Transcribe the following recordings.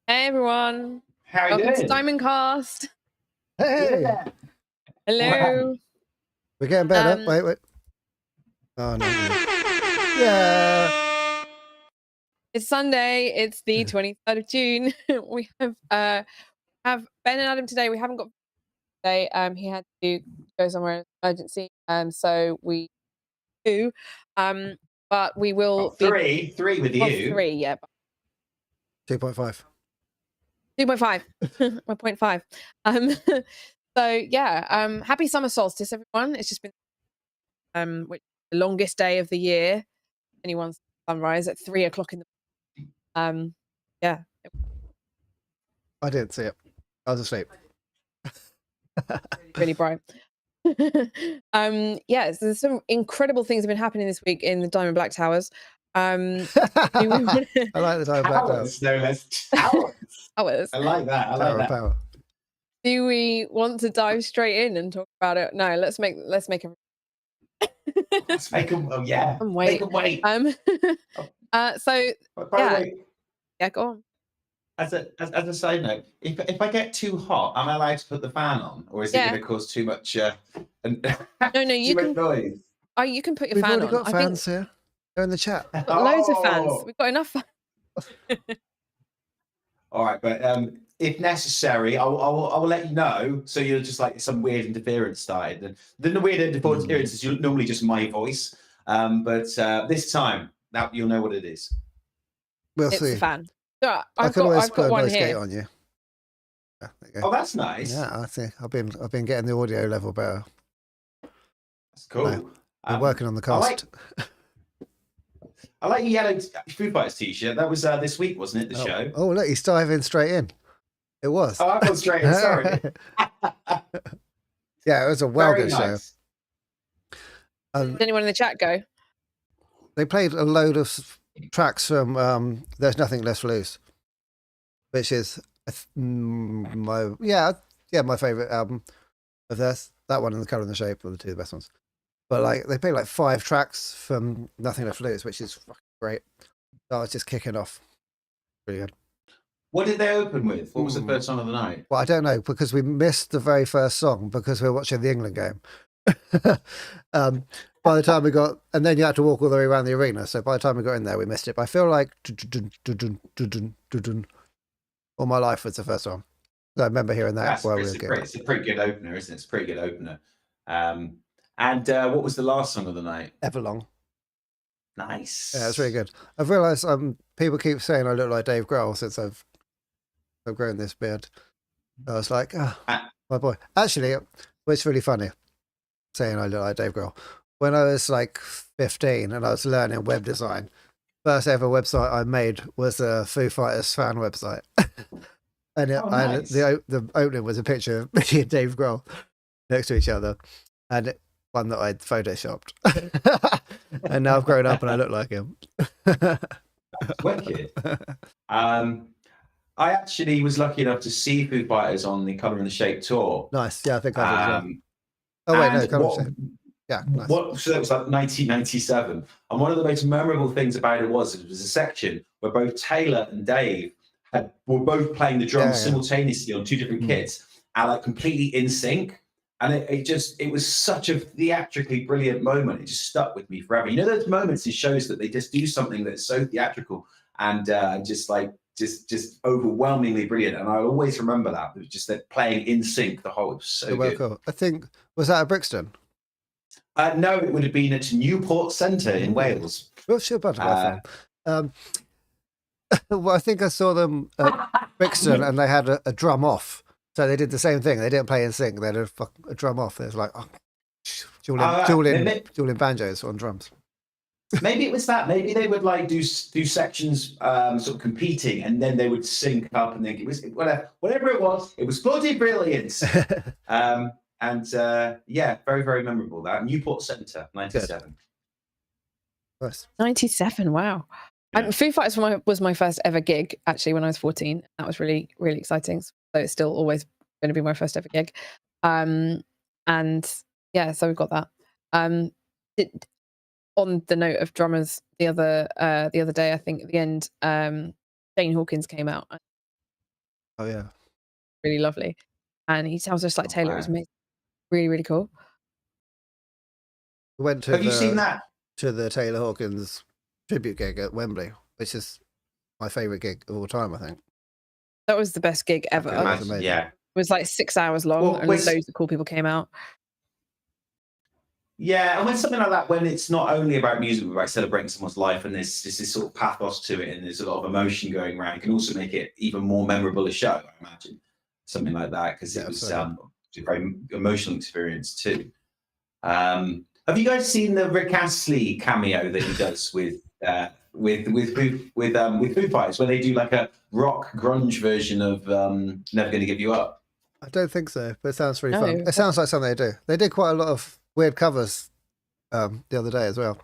Hey everyone, How are you welcome to doing? Diamond Cast. Hey, Yeah. Hello. we're getting better. Um, Wait. Oh no. Yeah. It's Sunday. It's the 23rd of June. We have Ben and Adam today. We haven't got today. He had to go somewhere in emergency. So we do. But we will be three with you. 3, yeah. 2.5. 2.5. 1.5. So yeah. Happy summer solstice, everyone. It's just been which the longest day of the year. Anyone's sunrise at 3 o'clock in the yeah. I didn't see it. I was asleep. Really bright. Yeah, so there's some incredible things have been happening this week in the Diamond Black Towers. I like the Diamond Black Towers. No less towers. Towers. I like that. I like that. Power. Do we want to dive straight in and talk about it? No, let's make Let's make them. Oh yeah. Make them wait. So By the way, yeah, go on. as a side note, if I get too hot, am I allowed to put the fan on, or is it going to cause too much? No, you can. Noise? Oh, you can put your We've fan on. already got fans here. They're in the chat. We've got loads of fans. We've got enough fans. All right, but if necessary, I'll let you know. So you're just like some weird interference started, and then the weird interference is normally just my voice. But this time, now you'll know what it is. We'll It's see. a fan. So I can always put a one noise gate here on you. Yeah, there you go. Oh, that's nice. Yeah, I think I've been getting the audio level better. That's cool. I'm working on the cast. I like your yellow Foo Fighters t-shirt. That was this week, wasn't it? The show. Oh, look, he's diving straight in. It was. Oh, I've gone straight in. Sorry. Yeah, it was a good show. Did anyone in the chat go? They played a load of tracks from There's Nothing Left Loose, which is my favorite album of theirs. That one and The Colour and the Shape are the two best ones. But like they played like 5 tracks from Nothing Left Loose, which is fucking great. So I was just kicking off. Pretty good. What did they open with? What was the first song of the night? Well, I don't know, because we missed the very first song because we were watching the England game. By the time we got, and then you had to walk all the way around the arena. So by the time we got in there, we missed it. But I feel like All My Life was the first one. I remember hearing that while we were getting. It's a pretty good opener, isn't it? It's a pretty good opener. And what was the last song of the night? Everlong. Nice. Yeah, it's really good. I've realised people keep saying I look like Dave Grohl since I've grown this beard. I was like, my boy. Actually, it's really funny saying I look like Dave Grohl. When I was like 15 and I was learning web design, first ever website I made was a Foo Fighters fan website. And nice. the opening was a picture of me and Dave Grohl next to each other, and one that I'd photoshopped. And now I've grown up and I look like him. Wicked. I actually was lucky enough to see Foo Fighters on the Colour and the Shape tour. Nice. Yeah, I think I did as well. Oh wait, no, Colour and Shape. Yeah, nice. So that was like 1997, and one of the most memorable things about it was a section where both Taylor and Dave were both playing the drums simultaneously on 2 different kits, and like completely in sync. And it was such a theatrically brilliant moment. It just stuck with me forever. You know those moments in shows that they just do something that's so theatrical and just overwhelmingly brilliant. And I always remember that. It was just that playing in sync the whole. It was so good. Cool. I think, was that at Brixton? No, it would have been at Newport Centre in Wales. What's your butterfly from? Well, I think I saw them at Brixton and they had a drum off. So they did the same thing. They didn't play in sync. They had a drum off. It was like dueling banjos on drums. Maybe it was that. Maybe they would like do sections sort of competing, and then they would sync up, and then it was whatever it was. It was bloody brilliant. Yeah, very, very memorable. That Newport Centre, 97. Nice. 97. Wow. Yeah. Foo Fighters was my first ever gig actually when I was 14. That was really, really exciting. So it's still always going to be my first ever gig. And yeah, so we've got that. On the note of drummers, the other day, I think at the end, Jane Hawkins came out. Oh yeah, really lovely. And he sounds just like Taylor. It was amazing. Really, really cool. we went to Have you seen that? to the Taylor Hawkins tribute gig at Wembley, which is my favorite gig of all time, I think. That was the best gig ever. Yeah. It was like 6 hours long, and loads of cool people came out. Yeah, and when something like that, when it's not only about music, but about celebrating someone's life, and there's this sort of pathos to it, and there's a lot of emotion going around, it can also make it even more memorable a show, I imagine. Something like that, because it was a very emotional experience too. Have you guys seen the Rick Astley cameo that he does with Foo Fighters, where they do like a rock grunge version of "Never Gonna Give You Up"? I don't think so, but it sounds really fun. It sounds like something they do. They did quite a lot of weird covers the other day as well.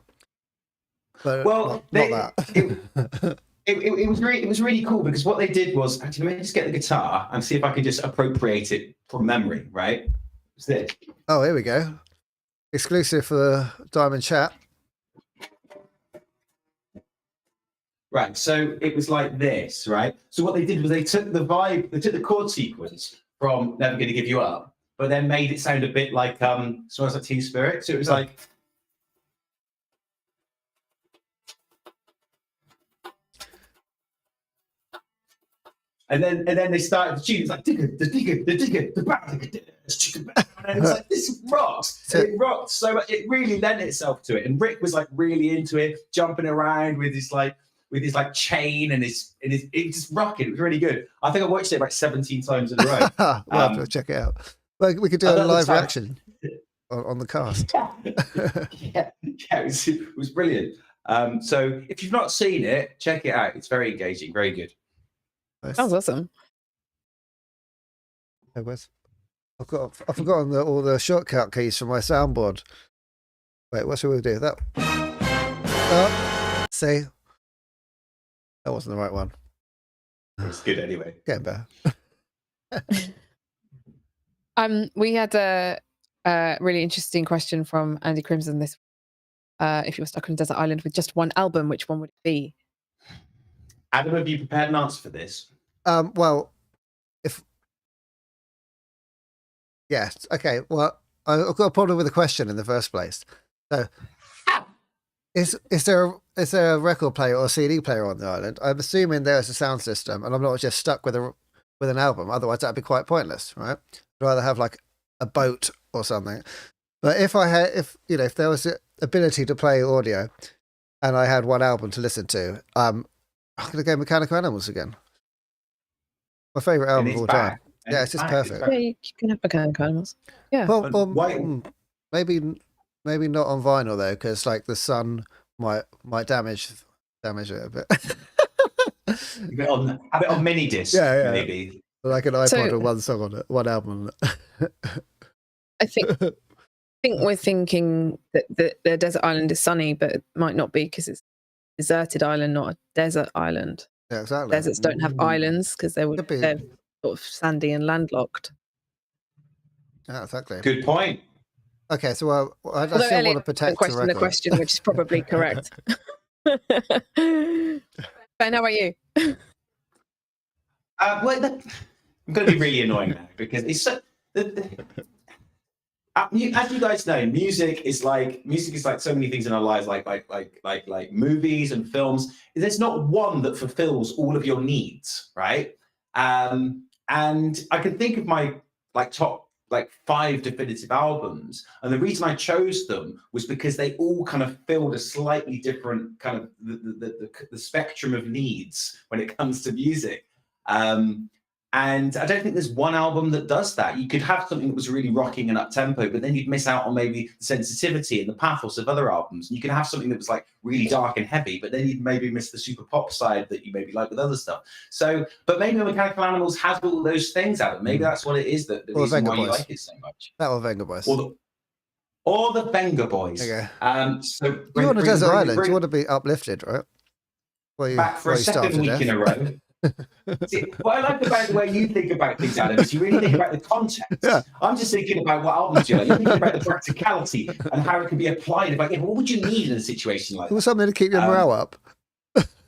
But not that. It was really cool, because what they did was, actually, let me just get the guitar and see if I can just appropriate it from memory. Right? It's this. Oh, here we go. Exclusive for Diamond Chat. Right, so it was like this, right? So what they did was they took the vibe, they took the chord sequence from "Never Gonna Give You Up," but then made it sound a bit like Smells Like Teen Spirit. So it was like, and then they started the tune. It's like and it's like, this rocks. It rocked so much. It really lent itself to it. And Rick was like really into it, jumping around with his chain and his it just rocking. It was really good. I think I watched it about 17 times in a row. We'll have to check it out. Like, we could do a live reaction on the cast. yeah, it was brilliant. So if you've not seen it, check it out. It's very engaging, very good. Nice. That was awesome. Hey, Wes. I've forgotten all the shortcut keys from my soundboard. Wait, what should we do? That. See, that wasn't the right one. It was good anyway. Getting better. We had a really interesting question from Andy Crimson. This, if you were stuck on a desert island with just one album, which one would it be? Adam, have you prepared an answer for this? Well, yes. Okay. Well, I've got a problem with the question in the first place. So, is there a record player or a CD player on the island? I'm assuming there's a sound system, and I'm not just stuck with an album. Otherwise, that'd be quite pointless, right? I'd rather have like a boat or something. But if there was the ability to play audio, and I had one album to listen to, I'm gonna go Mechanical Animals again. My favorite album of all time. Yeah, it's just perfect. Yeah, you can have Mechanical Animals. Yeah. Well, maybe not on vinyl though, because like the sun might damage it a bit. Have it on mini disc, maybe. Like an iPod with one song on it, one album on it. I think we're thinking that the desert island is sunny, but it might not be, because it's a deserted island, not a desert island. Yeah, exactly. Deserts don't have islands because they're sort of sandy and landlocked. Yeah, exactly. Good point. Okay, so I still want to protect the question, which is probably correct. Ben, how about you? I'm going to be really annoying now, because it's so. As you guys know, music is like so many things in our lives, like movies and films. There's not one that fulfills all of your needs, right? And I can think of my top 5 definitive albums, and the reason I chose them was because they all kind of filled a slightly different kind of the spectrum of needs when it comes to music. And I don't think there's one album that does that. You could have something that was really rocking and up-tempo, but then you'd miss out on maybe the sensitivity and the pathos of other albums. And you could have something that was like really dark and heavy, but then you'd maybe miss the super pop side that you maybe like with other stuff. So, but maybe Mechanical Animals has all those things, Adam. Maybe that's what it is, the reason why you like it so much. That or Venga Boys. Or the Venga Boys. Okay. So you're on a desert island. You want to be uplifted, right? Back for a second week in a row. See, what I like about the way you think about things, Adam, is you really think about the context. Yeah. I'm just thinking about what albums you like. You're thinking about the practicality and how it can be applied. What would you need in a situation like that? Something to keep your morale up.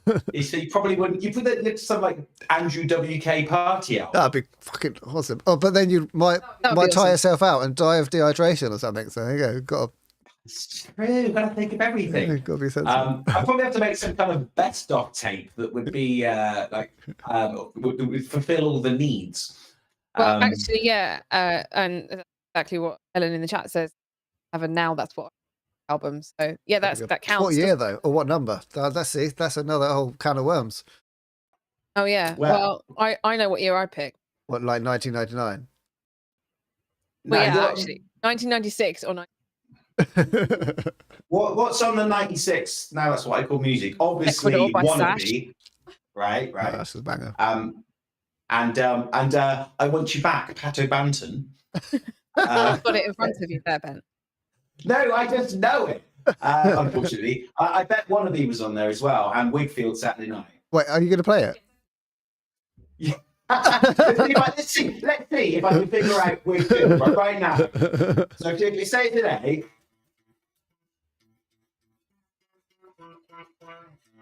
So you probably wouldn't. You put that some like Andrew WK party out. That'd be fucking awesome. Oh, but then you might tire awesome. yourself out and die of dehydration or something. So there you go. It's true. Got to think of everything. Yeah, got to be sensible. I'd probably have to make some kind of best of tape that would be would fulfill all the needs. Well, actually, yeah, and that's exactly what Ellen in the chat says. Have a Now That's What album. So yeah, that counts. What year though, or what number? That's another whole can of worms. Oh yeah. Well, I know what year I picked. What, like 1999? Well, yeah, actually, 1996 or 90. What's on the 96? Now That's What I Call Music. Obviously, Wannabe. Right. Oh, that's a banger. And I Want You Back, Pato Banton. I've got it in front of you there, Ben. No, I just know it. Unfortunately, I bet Wannabe was on there as well, and Wigfield Saturday Night. Wait, are you going to play it? Yeah. let's see if I can figure out Wigfield right now. So if you say today.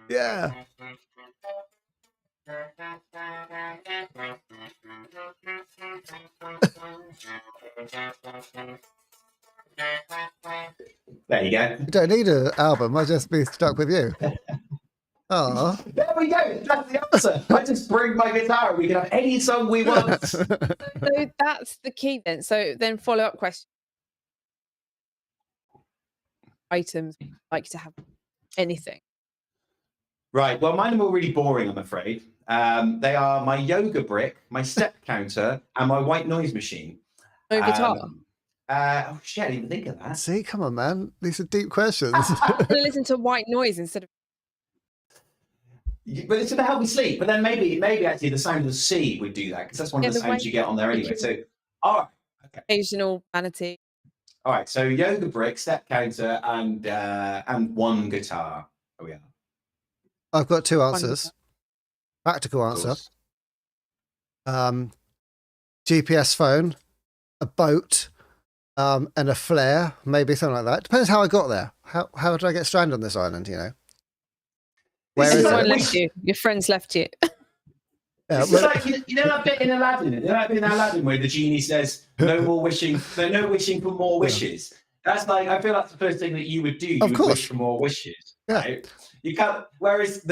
Yeah. There you go. You don't need an album. I'll just be stuck with you. Oh. There we go. That's the answer. I just bring my guitar and we can have any song we want. So that's the key then. So then follow-up question. Items like to have anything. Right. Well, mine are all really boring, I'm afraid. They are my yoga brick, my step counter, and my white noise machine. No guitar. Oh shit! I didn't even think of that. See, come on, man. These are deep questions. I'm gonna listen to white noise instead of. But it's gonna help me sleep. But then maybe actually the sound of the sea would do that because that's one of the sounds you get on there anyway. So, all right. Okay. Occasional vanity. All right. So yoga brick, step counter, and one guitar. Oh yeah. I've got two answers. Practical answer. GPS phone, a boat, and a flare, maybe something like that. Depends how I got there. How did I get stranded on this island, you know? Where is Someone left you. Your friends left you. It's like, you know that bit in Aladdin? You know that bit in Aladdin where the genie says, no more wishing, no wishing for more wishes. That's like, I feel that's the first thing that you would do. You would wish for more wishes. Yeah. Right? You can't. Whereas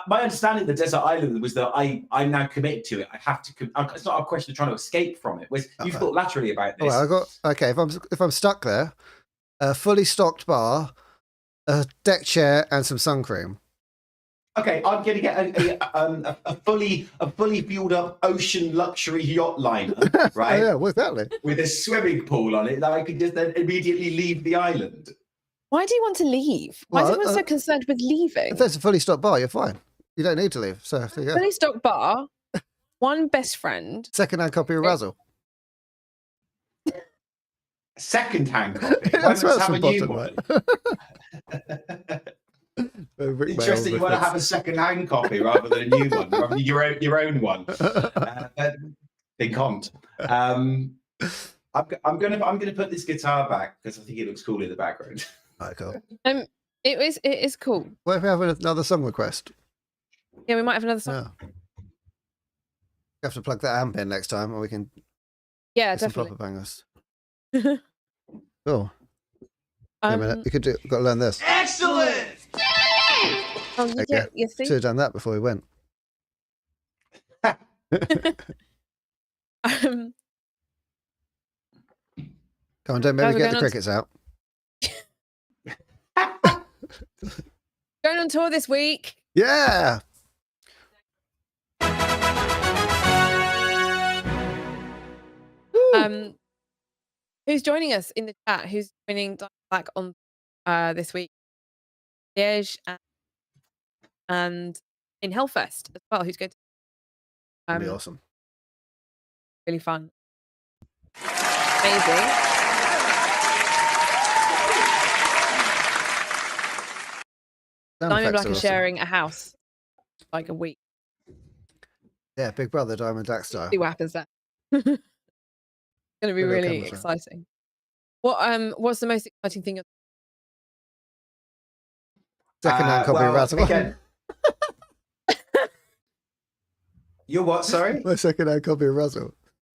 my understanding of the desert island was that I'm now committed to it. I have to. It's not a question of trying to escape from it. Whereas you've thought laterally about this. Well, if I'm stuck there, a fully stocked bar, a deck chair, and some sun cream. Okay, I'm going to get a fully fueled up ocean luxury yacht liner, right? Oh, yeah, what's that? With a swimming pool on it that I could just then immediately leave the island. Why do you want to leave? Why is everyone so concerned with leaving? If there's a fully stocked bar, you're fine. You don't need to leave. So there you go. Fully stocked bar, one best friend. Second-hand copy of Razzle. Second-hand copy? That's Why not some have a new bottom, one? right? Interesting. You want to have a second-hand copy rather than a new one, rather than your own one. They can't. I'm gonna put this guitar back because I think it looks cool in the background. Alright, cool. It is cool. What if we have another song request? Yeah, we might have another song. Yeah. You have to plug that amp in next time, or we can. Yeah, some definitely. proper bangers. Cool. Wait a minute. You could do. Got to learn this. Excellent. Oh, you see? Should have done that before we went. Come on, don't make me get the crickets out. Going on tour this week. Yeah. Who's joining us in the chat? Who's joining back on this week? LIÈGE and in Hellfest as well. Who's going to That'd be awesome. Really fun. Amazing. Diamond Black is sharing a house like a week. Yeah, Big Brother Diamond Black style. See what happens there. It's going to be really exciting. What's the most exciting thing? Second-hand copy of Razzle. Again, You're what? Sorry. My second-hand copy of Russell.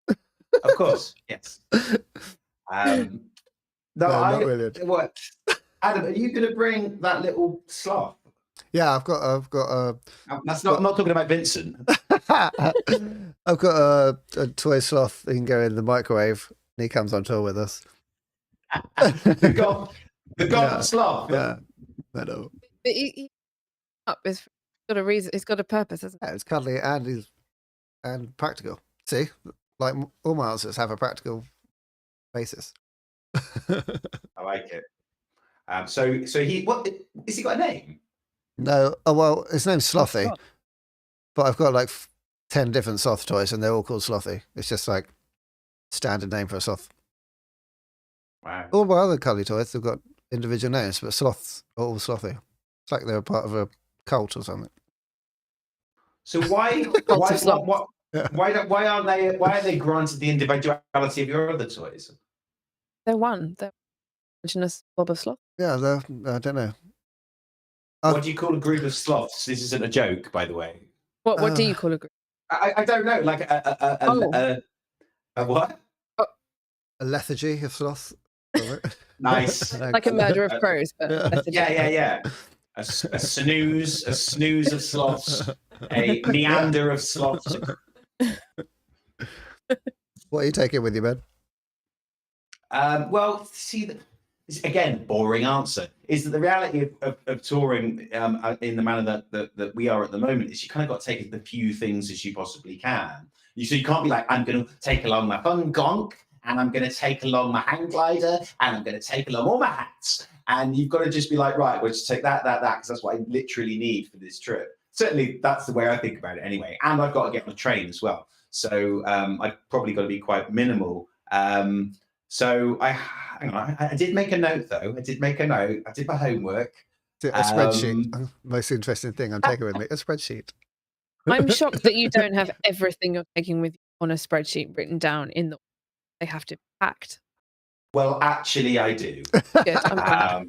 Of course, yes. No, not really. What? Adam, are you going to bring that little sloth? Yeah, I've got a. That's not. I'm not talking about Vincent. I've got a toy sloth that can go in the microwave, and he comes on tour with us. the god sloth. Yeah, I know. But it's got a reason. It's got a purpose, hasn't it? Yeah, it's cuddly and practical. See, like all my answers have a practical basis. I like it. So what has he got a name? No, oh well, his name's Slothy, but I've got like 10 different sloth toys, and they're all called Slothy. It's just like standard name for a sloth. Wow. All my other cuddly toys have got individual names, but sloths are all Slothy. It's like they're a part of a cult or something. So why aren't they granted the individuality of your other toys? They're one. They're a blob of sloth. Yeah, I don't know. What do you call a group of sloths? This isn't a joke, by the way. What do you call a group? I don't know. Like a what? A lethargy of sloths. Nice. Like a murder of crows, but Yeah. A snooze of sloths. A meander of sloths. What are you taking with you, Ben? Well, see, again, boring answer is that the reality of touring in the manner that we are at the moment is you kind of got to take the few things as you possibly can. So you can't be like, I'm going to take along my fun gonk, and I'm going to take along my hang glider, and I'm going to take along all my hats. And you've got to just be like, right, we'll just take that, because that's what I literally need for this trip. Certainly, that's the way I think about it anyway. And I've got to get on a train as well. So I've probably got to be quite minimal. So I did make a note, though. I did my homework. A spreadsheet. Most interesting thing I'm taking with me, a spreadsheet. I'm shocked that you don't have everything you're taking with you on a spreadsheet written down in the. They have to be packed. Well, actually, I do. Good. I'm glad.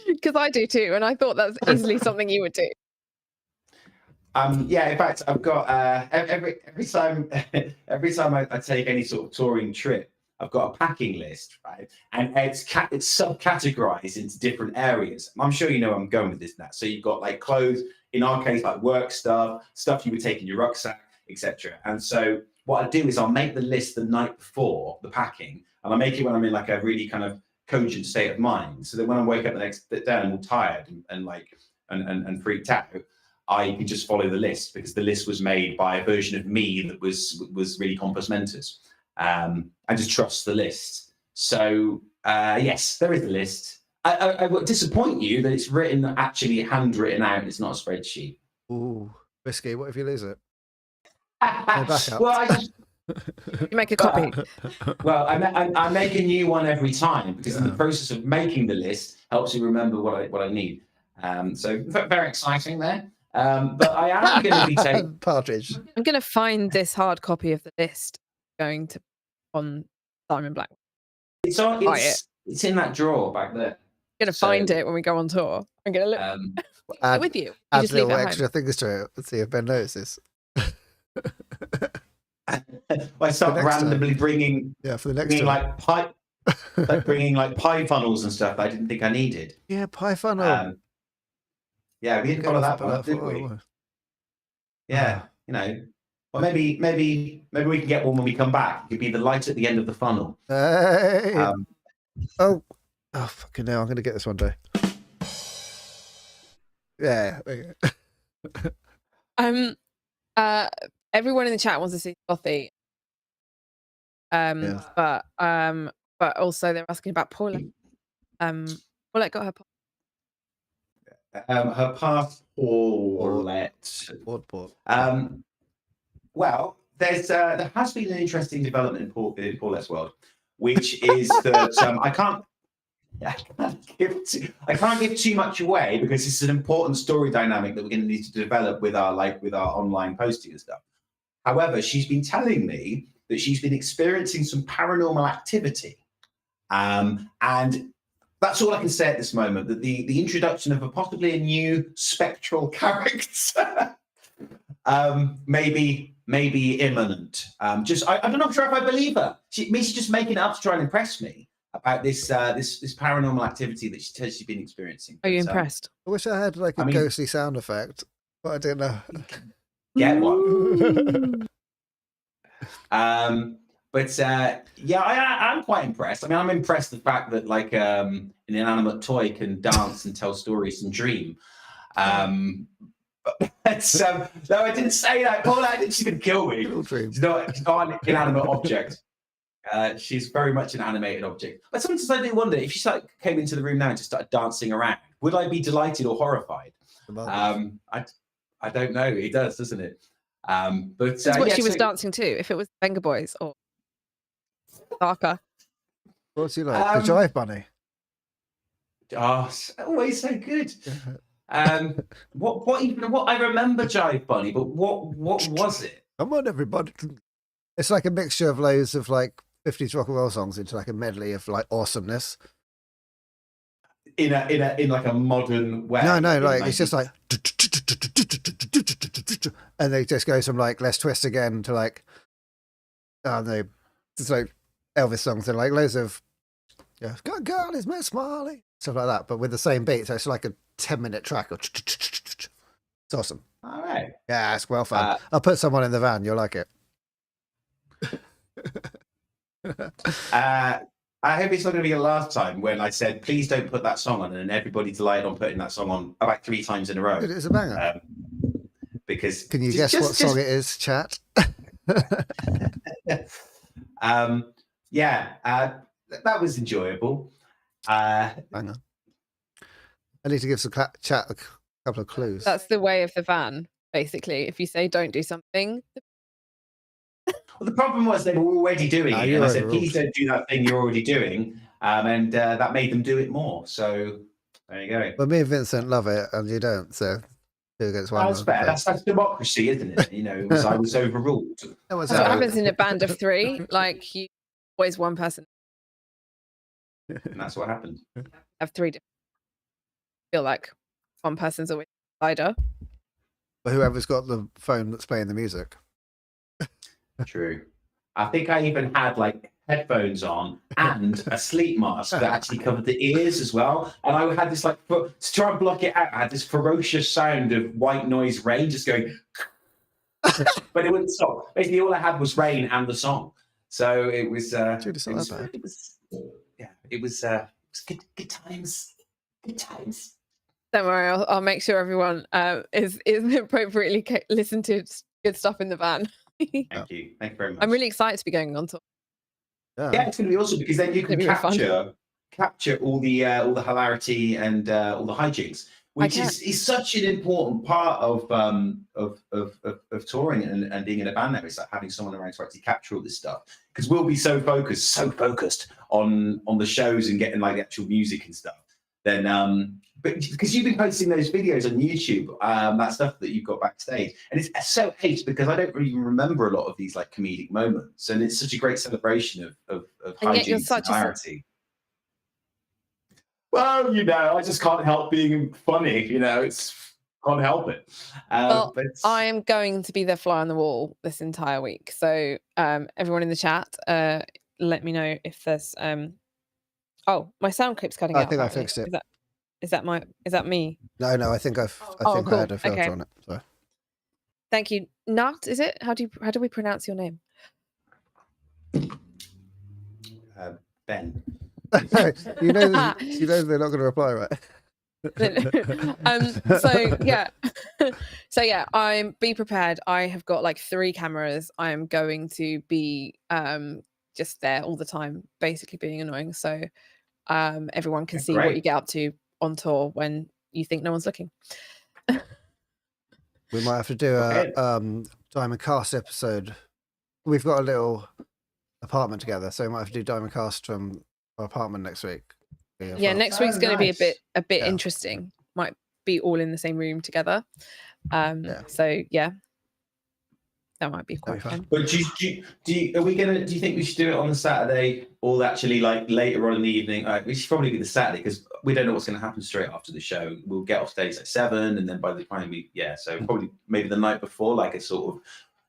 Because I do too, and I thought that's easily something you would do. Yeah, in fact, I've got every time I take any sort of touring trip, I've got a packing list, right? And it's subcategorized into different areas. I'm sure you know where I'm going with this now. So you've got like clothes, in our case, like work stuff you would take in your rucksack, etc. And so what I do is I'll make the list the night before the packing, and I make it when I'm in like a really kind of cogent state of mind. So that when I wake up the next day and I'm all tired and freaked out, I can just follow the list, because the list was made by a version of me that was really compos mentis. I just trust the list. So yes, there is a list. I will disappoint you that it's actually handwritten out. It's not a spreadsheet. Ooh, risky. What if you lose it? Well, You make a copy. Well, I make a new one every time, because in the process of making the list helps you remember what I need. So very exciting there. But I am going to be taking partridge. I'm going to find this hard copy of the list. Going to on Simon Black. It's in that drawer back there. I'm going to find it when we go on tour. I'm going to look with you. Add just leave little it extra things to it. Let's see if Ben notices. I start randomly bringing for the next time. Bringing like pie funnels and stuff that I didn't think I needed. Yeah, pie funnel. Yeah, we didn't follow that one up, did we? Yeah, well, maybe we can get one when we come back. It could be the light at the end of the funnel. Hey. Oh, fucking hell! I'm gonna get this one day. Yeah. There you go. Everyone in the chat wants to see Slothy. But also they're asking about Paulette. Paulette got her passport. Well, there has been an interesting development in Paulette's world, which is that I can't give too much away, because it's an important story dynamic that we're going to need to develop with our online posting and stuff. However, she's been telling me that she's been experiencing some paranormal activity, and that's all I can say at this moment. That the introduction of possibly a new spectral character maybe imminent. I'm not sure if I believe her. She's just making it up to try and impress me about this paranormal activity that she's been experiencing. Are you impressed? I wish I had like a ghostly sound effect, but I didn't know. Get one. Yeah, I'm quite impressed. I mean, I'm impressed the fact that like an inanimate toy can dance and tell stories and dream. No, I didn't say that. Paula, she's going to kill me. She's not an inanimate object. She's very much an animated object. But sometimes I do wonder if she came into the room now and just started dancing around, would I be delighted or horrified? I don't know. It does, doesn't it? That's what she was dancing to. If it was Venga Boys or darker. What's he like? The Jive Bunny. Oh, always so good. What I remember Jive Bunny, but what was it? Come on, everybody! It's like a mixture of loads of like 50s rock and roll songs into like a medley of like awesomeness. In like a modern way. No, like it's just like, and they just goes from like Let's Twist Again to like, it's like Elvis songs and like loads of, God, girl is Miss Marley, stuff like that, but with the same beat. So it's like a 10-minute track. It's awesome. All right. Yeah, it's well fun. I'll put someone in the van. You'll like it. I hope it's not going to be the last time when I said, please don't put that song on, and everybody delighted on putting that song on about 3 times in a row. It's a banger. Because can you guess what song it is, chat? That was enjoyable. Banger. I need to give some chat a couple of clues. That's the way of the van, basically. If you say don't do something. Well, the problem was they were already doing it. And I said, please don't do that thing you're already doing. And that made them do it more. So there you go. Well, me and Vincent love it, and you don't. So 2 against 1. That's fair. That's democracy, isn't it? You know, I was overruled. That's what happens in a band of 3. Like, you always one person. And that's what happened. Have 3 different. Feel like one person's always a decider. But whoever's got the phone that's playing the music. True. I think I even had like headphones on and a sleep mask that actually covered the ears as well. And I had this like, to try and block it out, I had this ferocious sound of white noise rain just going, but it wouldn't stop. Basically, all I had was rain and the song. So it was, it was good times. Good times. Don't worry, I'll make sure everyone is appropriately listen to good stuff in the van. Thank you very much. I'm really excited to be going on tour. Yeah, it's going to be awesome because then you can capture all the hilarity and all the hijinks, which is such an important part of touring and being in a band. Now, it's like having someone around to actually capture all this stuff, because we'll be so focused on the shows and getting like the actual music and stuff. Then but because you've been posting those videos on YouTube, that stuff that you've got backstage, and it's so ace because I don't really remember a lot of these like comedic moments, and it's such a great celebration of hijinks and hilarity. Well, you know, I just can't help being funny. You know, can't help it. Well, I am going to be the fly on the wall this entire week, so everyone in the chat, let me know if there's oh, my sound clip's cutting out. I think I fixed it. Is that me? No, I think I had a filter on it. So. Thank you. Nat, is it? How do we pronounce your name? Ben. you know they're not going to reply, right? So I'm be prepared. I have got like 3 cameras. I'm going to be just there all the time, basically being annoying. So everyone can see what you get up to on tour when you think no one's looking. We might have to do a Diamond Cast episode. We've got a little apartment together, so we might have to do Diamond Cast from our apartment next week. Yeah, next week's going to be a bit interesting. Might be all in the same room together. So yeah. that might be quite fun. But do you think we should do it on the Saturday, or actually like later on in the evening? We should probably do the Saturday, because we don't know what's going to happen straight after the show. We'll get off stage at 7, and then by the time so probably maybe the night before, like a sort of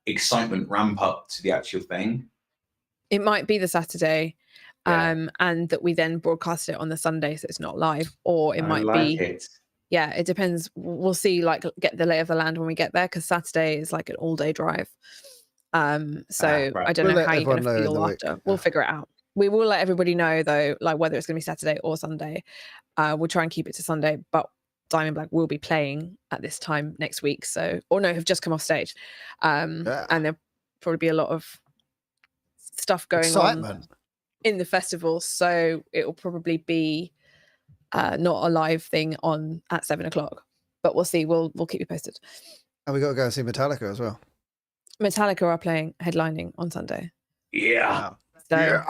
excitement ramp up to the actual thing. It might be the Saturday, and that we then broadcast it on the Sunday, so it's not live, or it might be. Yeah, it depends. We'll see, like, get the lay of the land when we get there, because Saturday is like an all-day drive. So right. I don't know how you're going to feel after. We'll figure it out. We will let everybody know, though, like whether it's going to be Saturday or Sunday. We'll try and keep it to Sunday, but Diamond Black will be playing at this time next week. So, or no, have just come off stage. And there'll probably be a lot of stuff going on in the festival. So it will probably be not a live thing on at 7 o'clock, but we'll see. We'll keep you posted. And we got to go and see Metallica as well. Metallica are headlining on Sunday. Yeah. So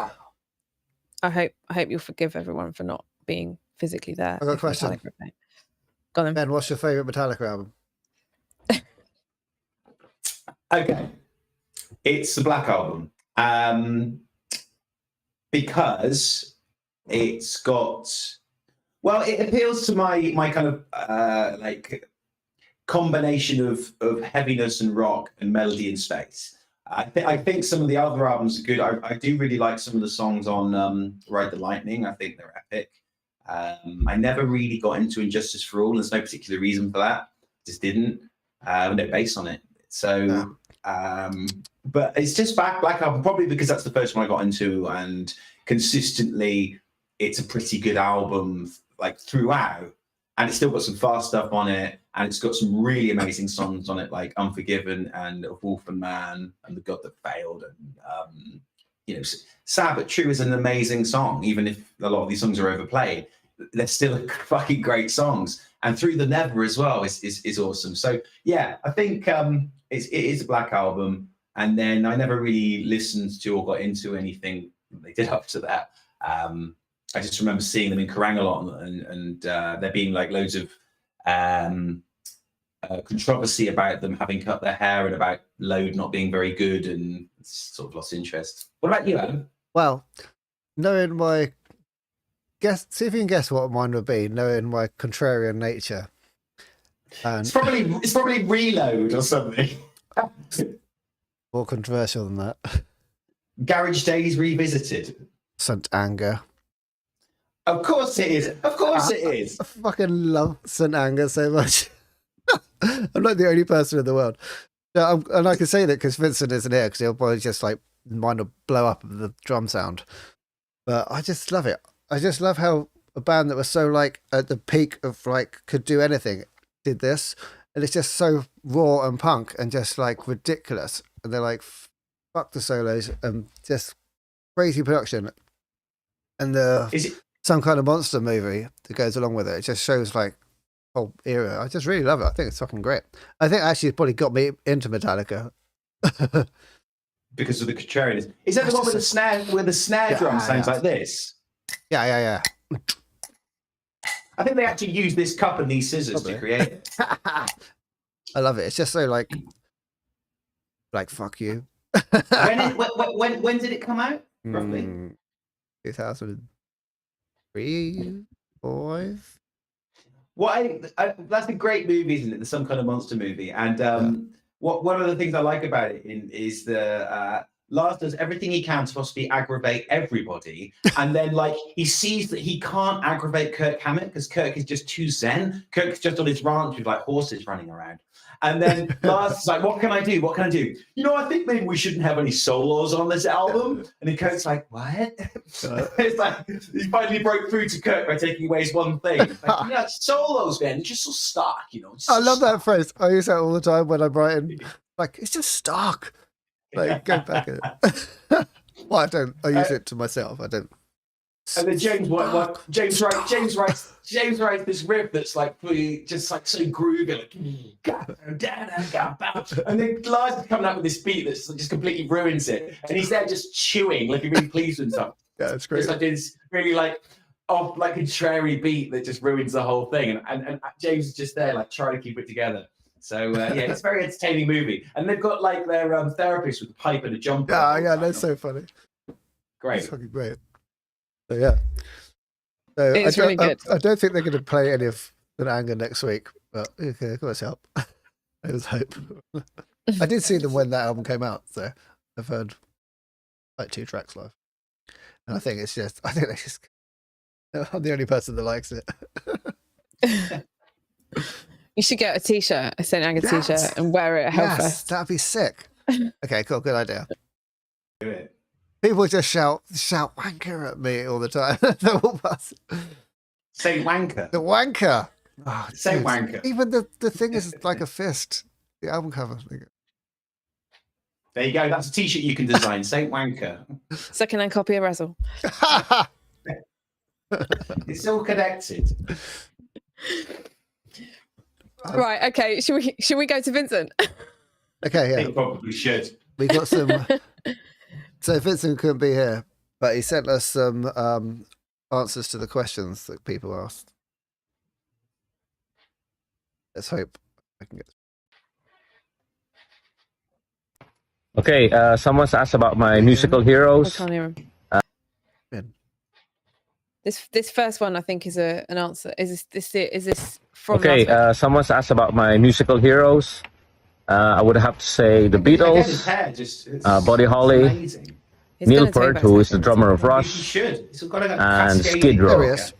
I hope you'll forgive everyone for not being physically there. I've got a question. Go on then. Ben, what's your favourite Metallica album? Okay. It's the Black Album. Because it's got, well, it appeals to my kind of like combination of heaviness and rock and melody and space. I think some of the other albums are good. I do really like some of the songs on Ride the Lightning. I think they're epic. I never really got into Injustice for All. There's no particular reason for that. Just didn't. No bass on it. So, but it's just Black Album, probably because that's the first one I got into, and consistently it's a pretty good album, like throughout. And it's still got some fast stuff on it, and it's got some really amazing songs on it, like Unforgiven and A Wolf and Man and The God That Failed. And, you know, Sad But True is an amazing song, even if a lot of these songs are overplayed. They're still fucking great songs. And Through the Never as well is awesome. So, yeah, I think it is a Black Album. And then I never really listened to or got into anything they did up to that. I just remember seeing them in Kerrang a lot, and there being like loads of controversy about them having cut their hair and about Load not being very good, and sort of lost interest. What about you, Adam? Well, knowing my see if you can guess what mine would be, knowing my contrarian nature. And it's probably Reload or something. More controversial than that. Garage Days Revisited. St. Anger. Of course it is. Of course it is. I fucking love St. Anger so much. I'm not the only person in the world. No, and I can say that because Vincent isn't here, because he'll probably just like mind will blow up at the drum sound. But I just love it. I just love how a band that was so like at the peak of like could do anything did this, and it's just so raw and punk and just like ridiculous. And they're like, fuck the solos and just crazy production. And some kind of monster movie that goes along with it. It just shows like whole era. I just really love it. I think it's fucking great. I think actually it's probably got me into Metallica. Because of the contrarianism. Is that the one with the snare drum sounds like this? Yeah. I think they actually use this cup and these scissors to create it. I love it. It's just so like fuck you. when did it come out? Roughly 2003, 5. That's a great movie, isn't it? There's some kind of monster movie, and one of the things I like about it is the Lars does everything he can to possibly aggravate everybody, and then like he sees that he can't aggravate Kirk Hammett because Kirk is just too zen. Kirk's just on his ranch with like horses running around. And then Lars is like, what can I do? What can I do? You know, I think maybe we shouldn't have any solos on this album. And then Kirk's like, what? It's like, he finally broke through to Kirk by taking away his one thing. Like, yeah, solos, man. It's just so stark, you know. I love that phrase. I use that all the time when I'm writing. Like, it's just stark. Like, go back at it. Well, I use it to myself. I don't. And then James writes this riff that's like just like so groovy, like, and then Lars is coming up with this beat that's just completely ruins it, and he's there just chewing, like he's really pleased with himself. Yeah, it's great. It's like this really like off, like contrary beat that just ruins the whole thing, and James is just there like trying to keep it together. So yeah, it's a very entertaining movie, and they've got like their therapist with a pipe and a jumper. Yeah, that's so funny. Great, it's fucking great. So yeah, so It's really good. I don't think they're going to play any of the anger next week, but okay, let's help. I was hope. I did see them when that album came out, so I've heard like 2 tracks live, and I think they just. I'm the only person that likes it. You should get a t-shirt, a Saint Anger t-shirt, and wear it at Hellfest. That'd be sick. Okay, cool, good idea. do it. People just shout wanker at me all the time. Say wanker. The wanker. Oh, Say dude. wanker. Even the thing is like a fist. The album cover. There you go. That's a t-shirt you can design. Say wanker. Second-hand copy of Razzle. It's all connected. Right. Okay. Should we go to Vincent? Okay. I Yeah. think probably should. We got some. So Vincent couldn't be here, but he sent us some answers to the questions that people asked. Let's hope I can get. Okay, someone's asked about my musical I heroes. can't hear him. Good. This first one, I think, is an answer. Is this from? Okay, last week? someone's asked about my musical heroes. I would have to say the Again, his Beatles, hair just, Buddy Holly, amazing. He's Neil gonna take Peart, back who is the seconds. drummer of You Rush, should. It's got a and cascading Skid Row. There he is.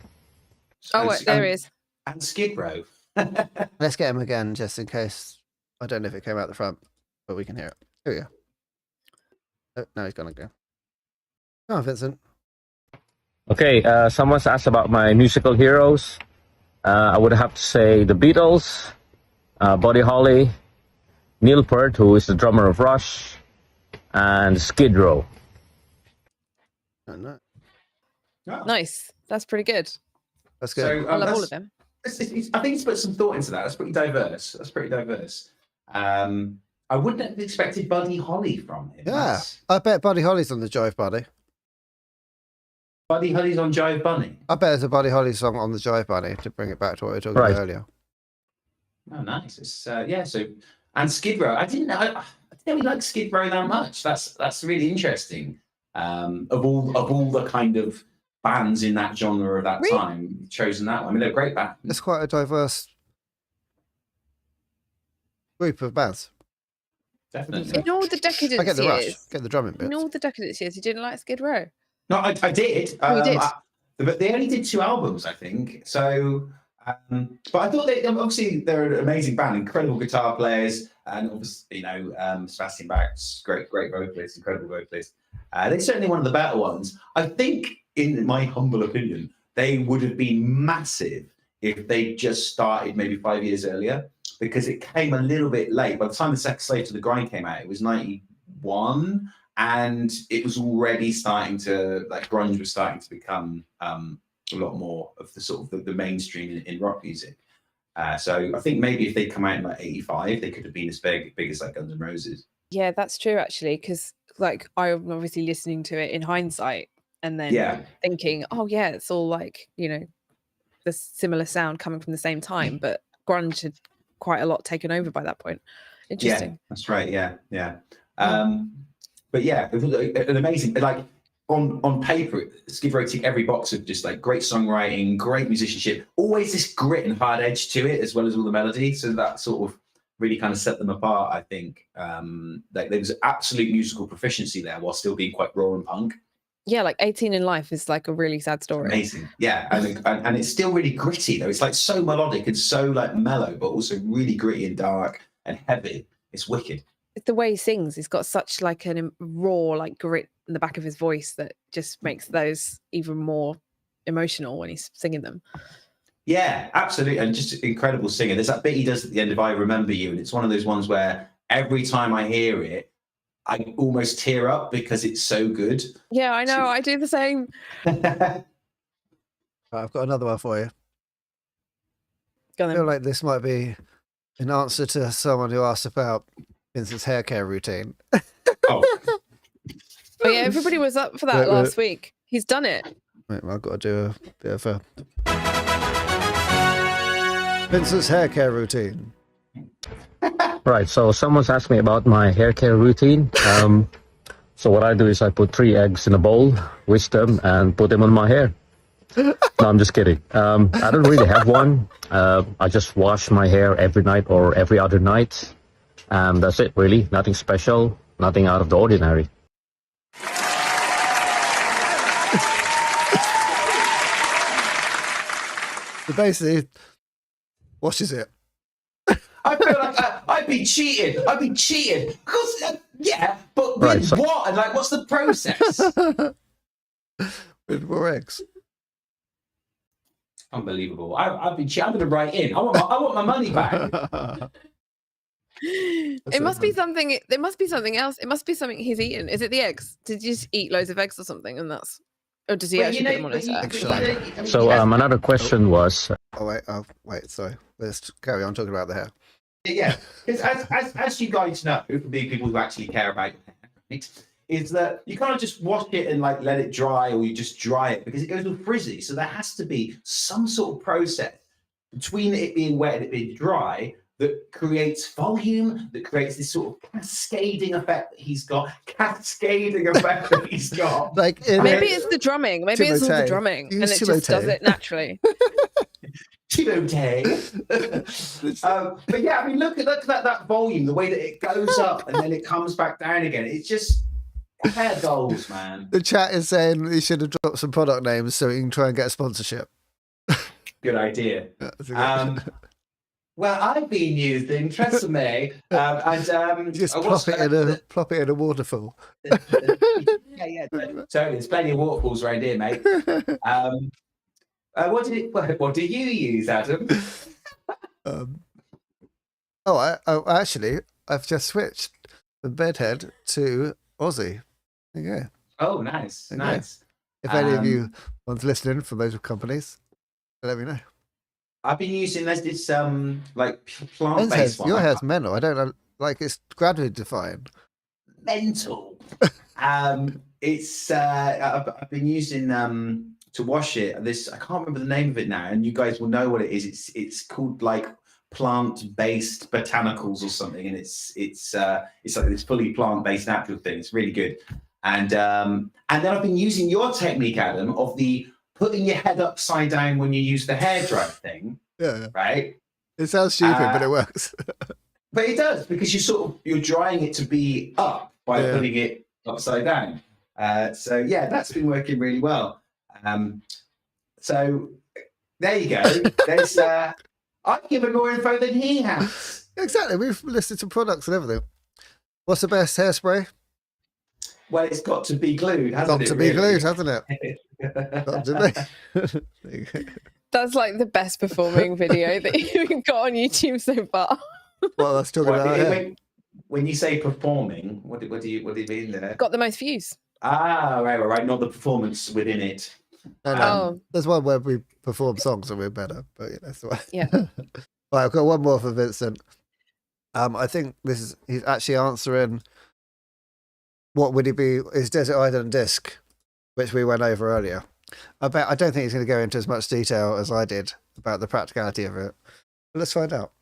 Oh, wait, there he is. And Skid Row. Let's get him again, just in case. I don't know if it came out the front, but we can hear it. Here we go. Oh, no, he's gone again. Come on, Vincent. Okay, someone's asked about my musical heroes. I would have to say the Beatles, Buddy Holly, Neil Peart, who is the drummer of Rush, and Skid Row. Oh, no. Oh. Nice. That's pretty good. That's good. So, I love all of them. I think he's put some thought into that. That's pretty diverse. I wouldn't have expected Buddy Holly from him. Yeah, I bet Buddy Holly's on the Jive Bunny. Buddy Holly's on Jive Bunny. I bet there's a Buddy Holly song on the Jive Bunny to bring it back to what we were talking about earlier. Oh, nice. It's yeah. So and Skid Row. I didn't know we liked Skid Row that much. That's really interesting. Of all the kind of bands in that genre of that Really? time, you've chosen that one. I mean, they're a great band. It's quite a diverse group of bands. Definitely. In all the decadence I get the rush, years, get the drumming bits. in all the decadence years, you didn't like Skid Row. No, I did. Oh, you did? But they only did 2 albums, I think. So, but I thought obviously they're an amazing band, incredible guitar players, and obviously Sebastian Bach's great vocalist, incredible vocalist. They're certainly one of the better ones. I think, in my humble opinion, they would have been massive if they just started maybe 5 years earlier, because it came a little bit late. By the time the second Slave to the Grind came out, it was 91. And it was already starting to, like, grunge was starting to become a lot more of the sort of the mainstream in rock music. So I think maybe if they'd come out in like 85, they could have been as big as like Guns N' Roses. Yeah, that's true actually, because like I'm obviously listening to it in hindsight and then thinking, oh yeah, it's all like, you know, the similar sound coming from the same time, but grunge had quite a lot taken over by that point. Interesting. Yeah, that's right. Yeah. But yeah, it was an amazing, like on paper, Skid Row ticked every box of just like great songwriting, great musicianship, always this grit and hard edge to it, as well as all the melody. So that sort of really kind of set them apart, I think. Like there was absolute musical proficiency there while still being quite raw and punk. Yeah, like 18 in Life is like a really sad story. Amazing. Yeah. And it's still really gritty though. It's like so melodic and so like mellow, but also really gritty and dark and heavy. It's wicked. It's the way he sings. He's got such like a raw like grit in the back of his voice that just makes those even more emotional when he's singing them. Yeah, absolutely. And just incredible singer. There's that bit he does at the end of I Remember You, and it's one of those ones where every time I hear it, I almost tear up because it's so good. Yeah, I know. I do the same. Right, I've got another one for you. Go I then. feel like this might be an answer to someone who asked about Vincent's hair care routine. Oh. But yeah, everybody was up for that last week. He's done it. Wait, I've got to do a bit of a Vincent's hair care routine. Right. So someone's asked me about my hair care routine. So what I do is I put 3 eggs in a bowl, whisk them, and put them on my hair. No, I'm just kidding. I don't really have one. I just wash my hair every night or every other night. And that's it, really. Nothing special, nothing out of the ordinary. So basically, washes it. I feel like I've been cheated. I've been cheated. Because, yeah, but Right, with so- what? And like, what's the process? With more eggs. Unbelievable. I've been cheated. I'm going to write in. I want my money back. It must be something. There must be something else. It must be something he's eaten. Is it the eggs? Did you just eat loads of eggs or something? And that's, or does he Well, actually put them on his hair? So another question was, Oh wait, sorry. Let's carry on talking about the hair. Yeah, because as you guys know, for the people who actually care about your hair, right, is that you can't just wash it and like let it dry, or you just dry it because it goes all frizzy. So there has to be some sort of process between it being wet and it being dry that creates volume, that creates this sort of cascading effect that he's got. Like in Maybe it's the drumming. Maybe it's all the Timotei. drumming, Use and it just does Timotei. it naturally. But yeah, I mean, look at that volume, the way that it goes up and then it comes back down again. It's just hair goals, man. The chat is saying he should have dropped some product names so he can try and get a sponsorship. Good idea. That's a good- Well, I've been using Tresemme, and Just plop it in a waterfall. yeah. So there's plenty of waterfalls around here, mate. What do you use, Adam? Actually, I've just switched from Bedhead to Aussie. There you go. Oh, nice, Okay. nice. If any of you one's listening from those companies, let me know. I've been using this like Ben's plant-based one. your hair's mental. I don't know, like it's gravity defying. Mental. It's I've been using to wash it. This I can't remember the name of it now, and you guys will know what it is. It's called like plant-based botanicals or something, and it's like this fully plant-based natural thing. It's really good. And then I've been using your technique, Adam, of the putting your head upside down when you use the hairdryer thing. Yeah. Right. It sounds stupid, but it works. But it does, because you're drying it to be up by putting it upside down. So yeah, that's been working really well. So there you go. There's I've given more info than he has. Exactly. We've listed some products and everything. What's the best hairspray? Well, it's got to be glued, hasn't it? Got to be glued, hasn't it? Got to be. That's like the best performing video that you've got on YouTube so far. Well, I was talking about hair. When you say performing, what do you mean there? Got the most views. Ah, right. Not the performance within it. No. There's one where we perform songs and we're better, but yeah, that's why. Yeah. Right, I've got one more for Vincent. I think he's actually answering what would he be his Desert Island disc, which we went over earlier. I don't think he's going to go into as much detail as I did about the practicality of it. But let's find out.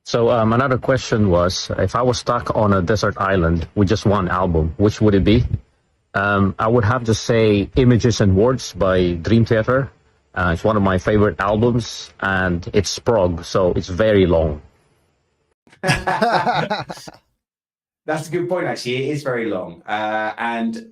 so another question was, if I was stuck on a desert island with just one album, which would it be? I would have to say Images and Words by Dream Theater. It's one of my favorite albums, and it's prog, so it's very long. That's a good point, actually. It is very long. And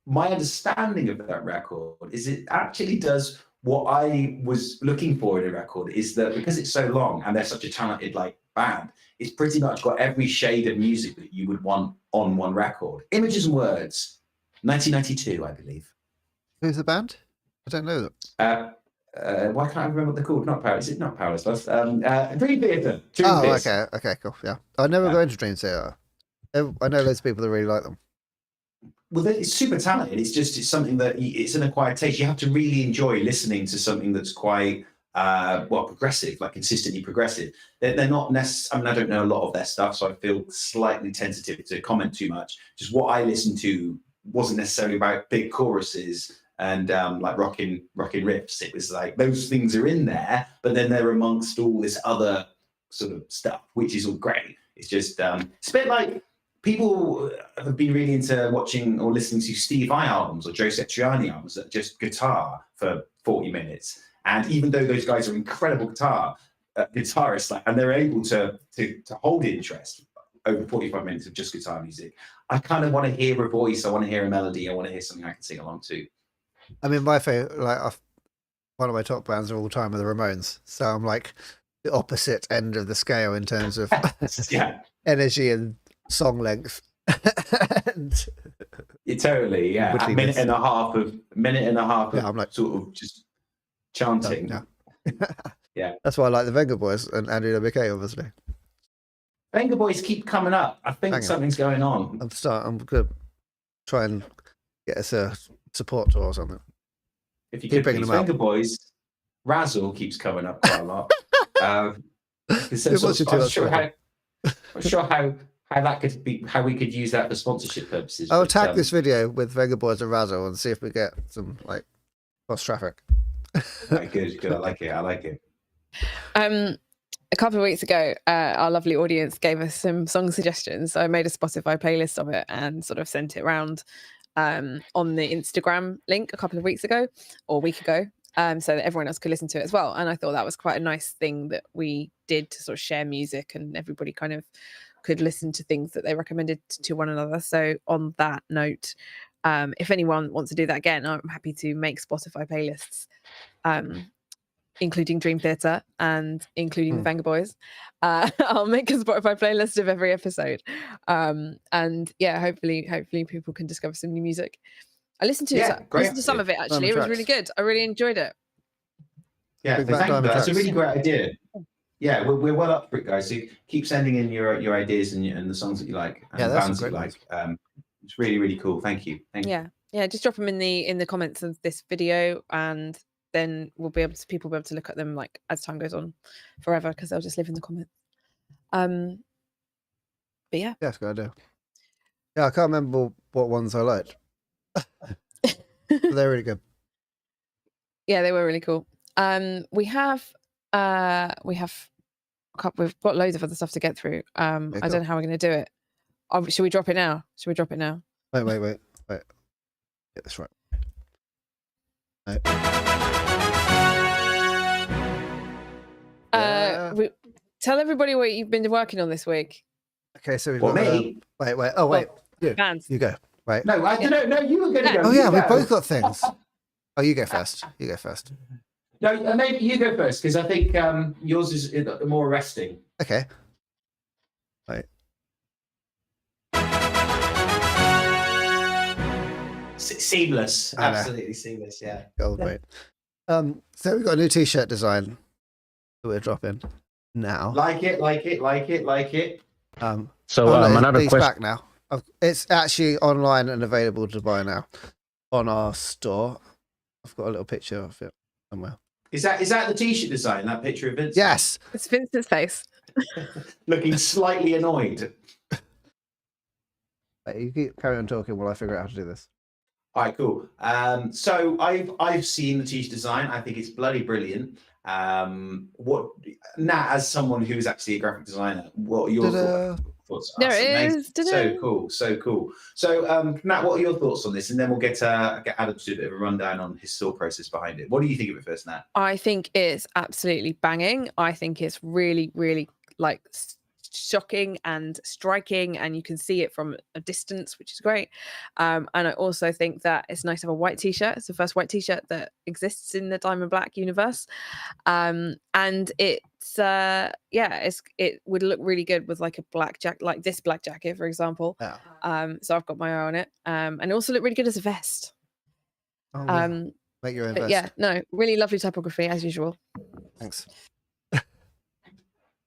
my understanding of that record is it actually does what I was looking for in a record, is that because it's so long and they're such a talented band, it's pretty much got every shade of music that you would want on one record. Images and Words, 1992, I believe. Who's the band? I don't know them. Why can't I remember what they're called? Not Paris. Is it not Paris? Dream Theater. Okay, cool. Yeah, I never go into Dream Theater. I know loads of people that really like them. Well, it's super talented. It's something that it's an acquired taste. You have to really enjoy listening to something that's quite progressive, like consistently progressive. They're not necessarily. I mean, I don't know a lot of their stuff, so I feel slightly tentative to comment too much. Just what I listened to wasn't necessarily about big choruses and like rocking riffs. It was like those things are in there, but then they're amongst all this other sort of stuff, which is all great. It's just it's a bit like people have been really into watching or listening to Steve Vai albums or Joe Satriani albums that are just guitar for 40 minutes. And even though those guys are incredible guitarists, and they're able to hold interest over 45 minutes of just guitar music, I kind of want to hear a voice. I want to hear a melody. I want to hear something I can sing along to. I mean, my favorite, like one of my top bands of all time are the Ramones. So I'm like the opposite end of the scale in terms of energy and song length. And totally, yeah. A minute and a half of I'm like sort of just chanting. Yeah. That's why I like the Venga Boys and Andy McKay, obviously. Venga Boys keep coming up. I think something's going on. I'm gonna try and get us a support tour or something. If you keep bringing them Venga Boys, Razzle keeps coming up quite a lot. I'm not sure how that could be, how we could use that for sponsorship purposes. I'll tag this video with Venga Boys and Razzle and see if we get some like cross traffic. Right, good. I like it. A couple of weeks ago, our lovely audience gave us some song suggestions. So I made a Spotify playlist of it and sort of sent it around on the Instagram link a couple of weeks ago or a week ago, so that everyone else could listen to it as well. And I thought that was quite a nice thing that we did to sort of share music, and everybody kind of could listen to things that they recommended to one another. So on that note, if anyone wants to do that again, I'm happy to make Spotify playlists, including Dream Theater and including the Venga Boys. I'll make a Spotify playlist of every episode. And yeah, hopefully people can discover some new music. I listened to some of it, actually. It was really good. I really enjoyed it. Yeah, that's a really great idea. Yeah, we're well up for it, guys. So keep sending in your ideas and the songs that you like and the bands that you like. It's really, really cool. Thank you. Yeah, just drop them in the comments of this video, and then people will be able to look at them like as time goes on forever, because they'll just live in the comments. But yeah, that's a good idea. Yeah, I can't remember what ones I liked. They're really good. Yeah, they were really cool. We've got loads of other stuff to get through. I don't know how we're going to do it. Should we drop it now? Wait. Get this right. Tell everybody what you've been working on this week. Okay, so we've got me. Wait. Oh, wait. You go. Right. No, I don't know. No, you were going to go. Oh, yeah, we both got things. Oh, you go first. No, maybe you go first, because I think yours is more arresting. Okay. Right. Seamless. Absolutely seamless, yeah. Gold, right. So we've got a new t-shirt design that we're dropping now. Like it. Another question. Back now. It's actually online and available to buy now on our store. I've got a little picture of it somewhere. Is that the t-shirt design? That picture of Vincent? Yes. It's Vincent's face. Looking slightly annoyed. You keep carry on talking while I figure out how to do this. All right, cool. So I've seen the t-shirt design. I think it's bloody brilliant. As someone who is actually a graphic designer, what are your thoughts? There it is. So cool. So Nat, what are your thoughts on this? And then we'll get Adam to do a bit of a rundown on his thought process behind it. What do you think of it first, Nat? I think it's absolutely banging. I think it's really, really like shocking and striking, and you can see it from a distance, which is great. And I also think that it's nice to have a white t-shirt. It's the first white t-shirt that exists in the Diamond Black universe, and it's it would look really good with like a black jacket, like this black jacket, for example. So I've got my eye on it, and it also looked really good as a vest. Make your own vest. Yeah, no, really lovely typography as usual. Thanks.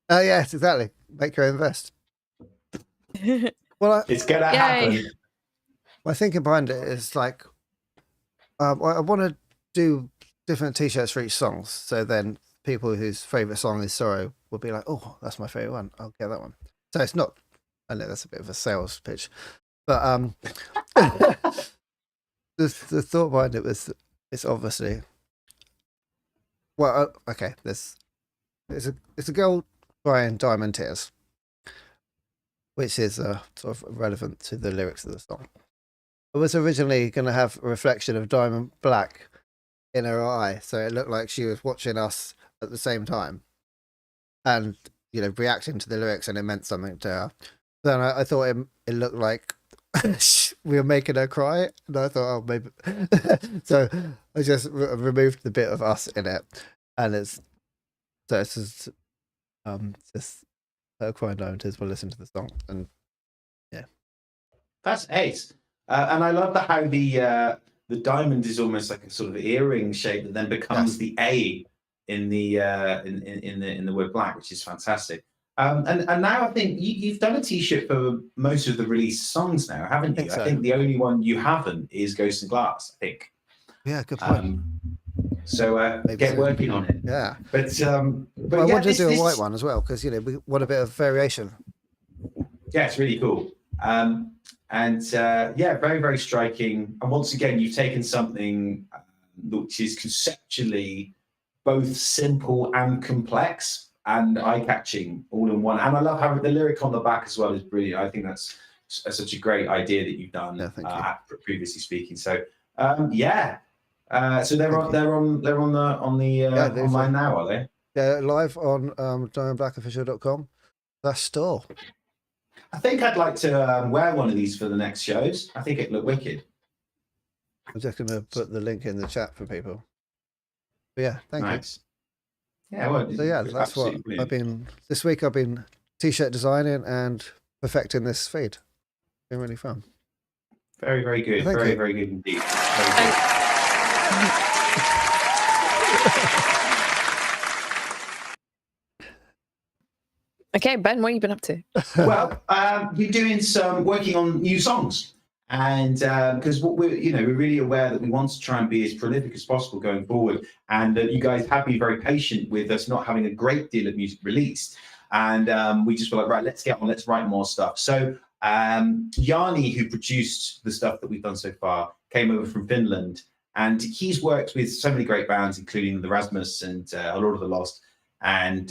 Oh yes, exactly. Make your own vest. Well, it's gonna happen. My thinking behind it is like, I want to do different t-shirts for each song, so then people whose favorite song is Sorrow will be like, "Oh, that's my favorite one. I'll get that one." So it's not. I know that's a bit of a sales pitch, but the thought behind it was it's obviously okay. It's a girl crying diamond tears, which is sort of relevant to the lyrics of the song. I was originally going to have a reflection of diamond black in her eye, so it looked like she was watching us at the same time and, you know, reacting to the lyrics, and it meant something to her. Then I thought it looked like we were making her cry, and I thought, oh, maybe. So I just removed the bit of us in it, and it's just her crying diamond tears while listening to the song, and yeah, that's ace. And I love that how the diamond is almost like a sort of earring shape that then becomes the A in the in the word black, which is fantastic. And now I think you've done a T-shirt for most of the released songs now, haven't you? I think the only one you haven't is Ghost and Glass, I think. Yeah, good point. So get working on it. Yeah. But I wanted to do a white one as well, because, you know, we want a bit of variation. Yeah, it's really cool. Yeah, very, very striking. And once again, you've taken something which is conceptually both simple and complex and eye-catching all in one. And I love how the lyric on the back as well is brilliant. I think that's such a great idea that you've done, previously speaking. So yeah. So they're online now, are they? Yeah, live on diamondblackofficial.com/store. I think I'd like to wear one of these for the next shows. I think it'd look wicked. I'm just going to put the link in the chat for people. But yeah, thank you. Yeah, well, so yeah, that's what I've been this week. I've been T-shirt designing and perfecting this feed. It's been really fun. Very, very good. Very, very good indeed. Very good. Okay, Ben, what have you been up to? Well, we're doing some working on new songs, and because we're really aware that we want to try and be as prolific as possible going forward, and that you guys have been very patient with us not having a great deal of music released, and we just were like, right, let's get on, let's write more stuff. So Yanni, who produced the stuff that we've done so far, came over from Finland, and he's worked with so many great bands, including the Rasmus and A Lord of the Lost. And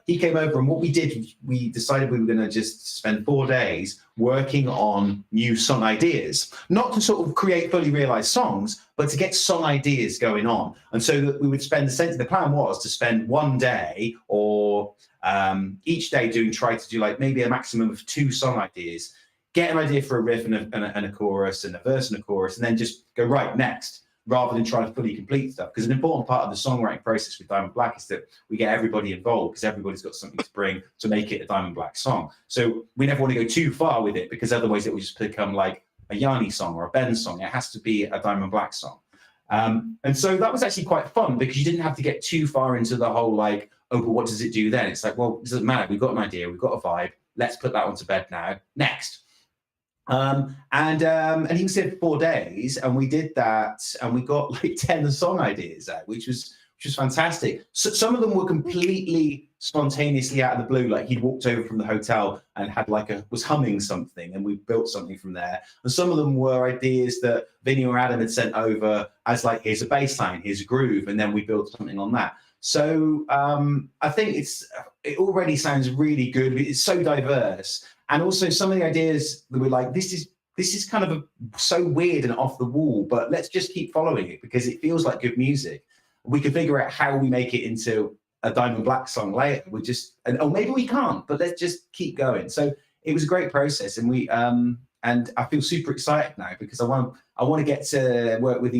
he came over, and what we did, we decided we were going to just spend 4 days working on new song ideas, not to sort of create fully realized songs, but to get song ideas going on. And so that we would spend, the plan was to spend 1 day or each day try to do like maybe a maximum of 2 song ideas, get an idea for a riff and a chorus and a verse and a chorus, and then just go right next, rather than trying to fully complete stuff. Because an important part of the songwriting process with Diamond Black is that we get everybody involved, because everybody's got something to bring to make it a Diamond Black song. So we never want to go too far with it, because otherwise it will just become like a Yanni song or a Ben song. It has to be a Diamond Black song. And so that was actually quite fun, because you didn't have to get too far into the whole like, oh, but what does it do then? It's like, well, it doesn't matter. We've got an idea. We've got a vibe. Let's put that onto bed now. Next. And he was here for 4 days, and we did that, and we got like 10 song ideas out, which was fantastic. So some of them were completely spontaneously out of the blue, like he'd walked over from the hotel and had was humming something, and we built something from there. And some of them were ideas that Vinny or Adam had sent over as like, here's a bass line, here's a groove, and then we built something on that. So I think it already sounds really good. It's so diverse. And also some of the ideas that were like, this is kind of so weird and off the wall, but let's just keep following it because it feels like good music. We can figure out how we make it into a Diamond Black song later. Or maybe we can't, but let's just keep going. So it was a great process, and and I feel super excited now because I want to get to work with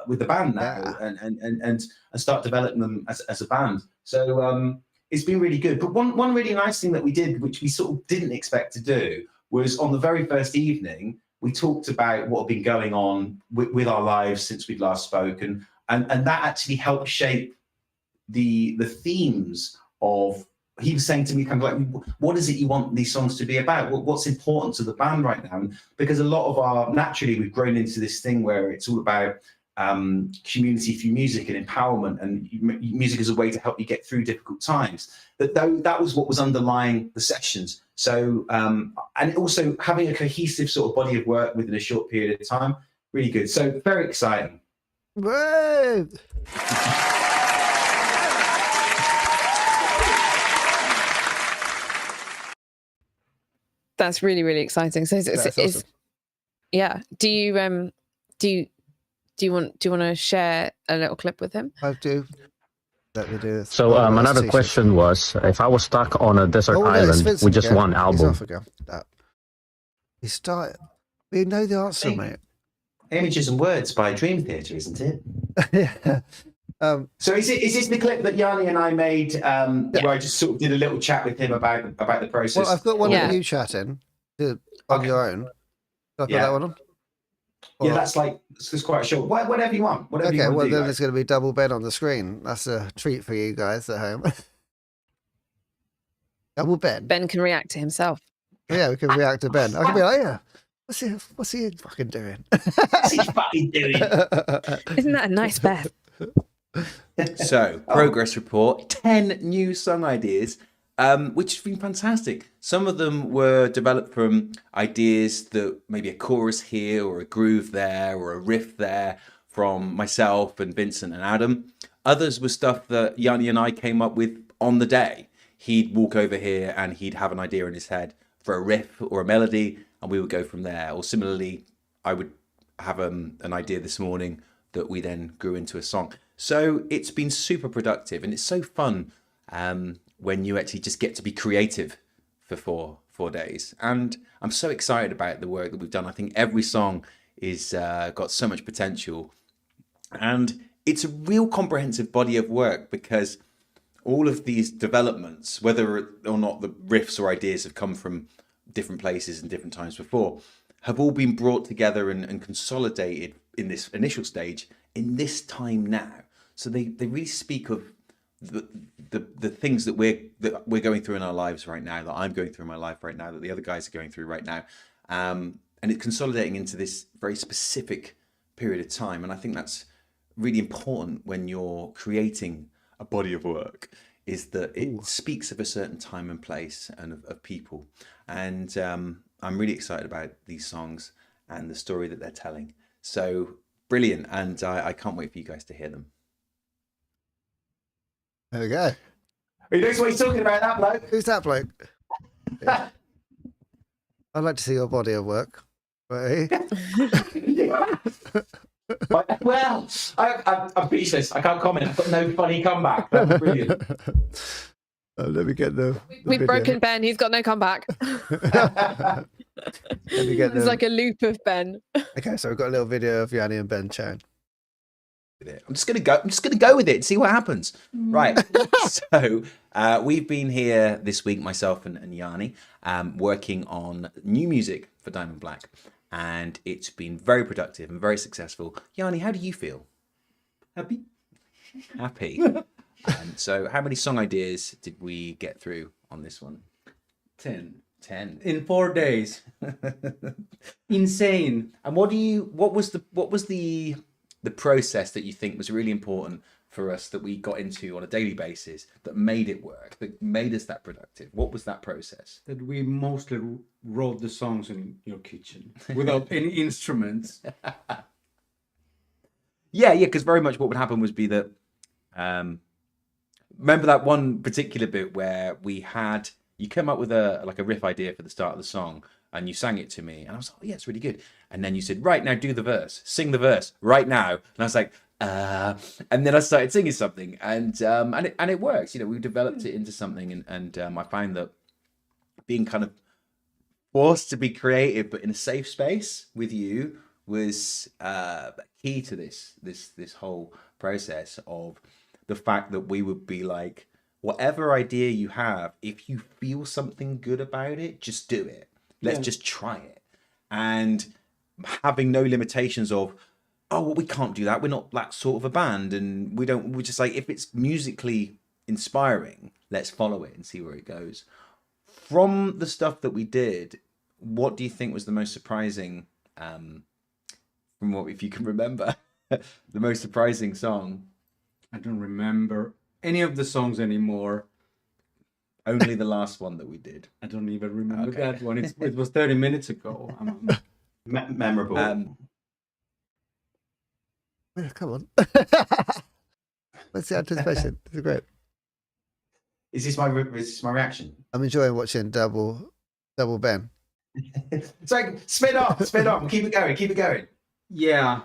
with the band now, and start developing them as a band. So it's been really good. But one really nice thing that we did, which we sort of didn't expect to do, was on the very first evening, we talked about what had been going on with our lives since we'd last spoke, and that actually helped shape the themes of. He was saying to me kind of like, what is it you want these songs to be about? What's important to the band right now? And because a lot of naturally we've grown into this thing where it's all about community through music and empowerment, and music is a way to help you get through difficult times. That was what was underlying the sessions. So, and also having a cohesive sort of body of work within a short period of time, really good. So very exciting. That's really, really exciting. So That's awesome. yeah. Do you want to share a little clip with him? I do. Let me do this. So another question was, if I was stuck on a desert island with just one He's album, off again. He started. We know the answer, mate. Images and Words by Dream Theater, isn't it? Yeah. So is this the clip that Yanni and I made where I just sort of did a little chat with him about the process? Well, I've got one Yeah. of you chatting on your own. Shall I put that one on? Yeah, that's quite short. Whatever you want. Whatever you Okay, want well to do, then guys. it's going to be double Ben on the screen. That's a treat for you guys at home. Double Ben. Ben can react to himself. Yeah, we can react to Ben. I can be like, yeah, what's he fucking doing? What's he fucking doing? Isn't that a nice Beth? So, progress report, 10 new song ideas, which has been fantastic. Some of them were developed from ideas that maybe a chorus here or a groove there or a riff there from myself and Vincent and Adam. Others were stuff that Yanni and I came up with on the day. He'd walk over here and he'd have an idea in his head for a riff or a melody, and we would go from there. Or similarly, I would have an idea this morning that we then grew into a song. So it's been super productive, and it's so fun when you actually just get to be creative for 4 days. And I'm so excited about the work that we've done. I think every song is got so much potential, and it's a real comprehensive body of work, because all of these developments, whether or not the riffs or ideas have come from different places and different times before, have all been brought together and consolidated in this initial stage in this time now. So they really speak of the things that we're going through in our lives right now, that I'm going through in my life right now, that the other guys are going through right now, and it's consolidating into this very specific period of time. And I think that's really important when you're creating a body of work, is that it speaks of a certain time and place and of people. And I'm really excited about these songs and the story that they're telling. So brilliant, and I can't wait for you guys to hear them. There we go. He knows what he's talking about, that bloke. Who's that bloke? Yeah. I'd like to see your body of work. Right? Well, I'm speechless. I can't comment. I've got no funny comeback. That was brilliant. Let me get the We've video. broken Ben. He's got no comeback. Let me get It's like a loop of Ben. Okay, so we've got a little video of Yanni and Ben chatting. I'm just gonna go with it and see what happens. Right. So we've been here this week, myself and Yanni, working on new music for Diamond Black, and it's been very productive and very successful. Yanni, how do you feel? Happy? Happy. So how many song ideas did we get through on this one? 10. 10. In 4 days. Insane. And what was the process that you think was really important for us, that we got into on a daily basis, that made it work, that made us that productive? What was that process? That we mostly wrote the songs in your kitchen without any instruments. Yeah, because very much what would happen was be that, remember that one particular bit where you came up with a riff idea for the start of the song, and you sang it to me, and I was like, oh, yeah, it's really good. And then you said, right, now do the verse, sing the verse right now. And I was like, and then I started singing something, and it works. You know, we developed it into something, and I find that being kind of forced to be creative, but in a safe space with you, was key to this whole process of the fact that we would be like, whatever idea you have, if you feel something good about it, just do it. Let's just try it. And having no limitations of, oh, well, we can't do that. We're not that sort of a band. And we're just like, if it's musically inspiring, let's follow it and see where it goes. From the stuff that we did, what do you think was the most surprising, from what, if you can remember, the most surprising song? I don't remember any of the songs anymore. Only the last one that we did. I don't even remember Okay. that one. It was 30 minutes ago. Memorable. Yeah, come on. What's the anticipation? This is great. Is this my reaction? I'm enjoying watching double Ben. It's like spin off, keep it going. Yeah,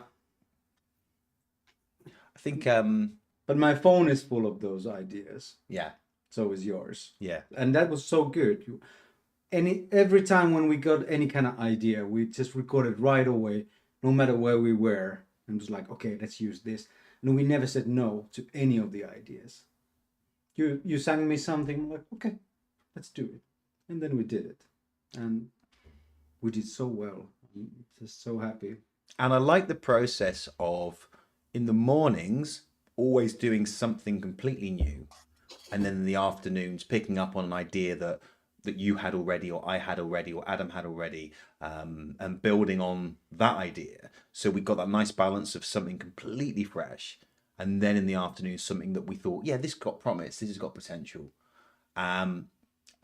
I think, but my phone is full of those ideas. yeah, So is yours. yeah. And that was so good. Every time when we got any kind of idea, we just recorded right away, no matter where we were, and was like, okay, let's use this. And we never said no to any of the ideas. You sang me something, I'm like, okay, let's do it. And then we did it. And we did so well. I'm just so happy. And I like the process of, in the mornings, always doing something completely new. And then in the afternoons, picking up on an idea that you had already, or I had already, or Adam had already, and building on that idea. So we got that nice balance of something completely fresh. And then in the afternoon, something that we thought, yeah, this got promise, this has got potential. And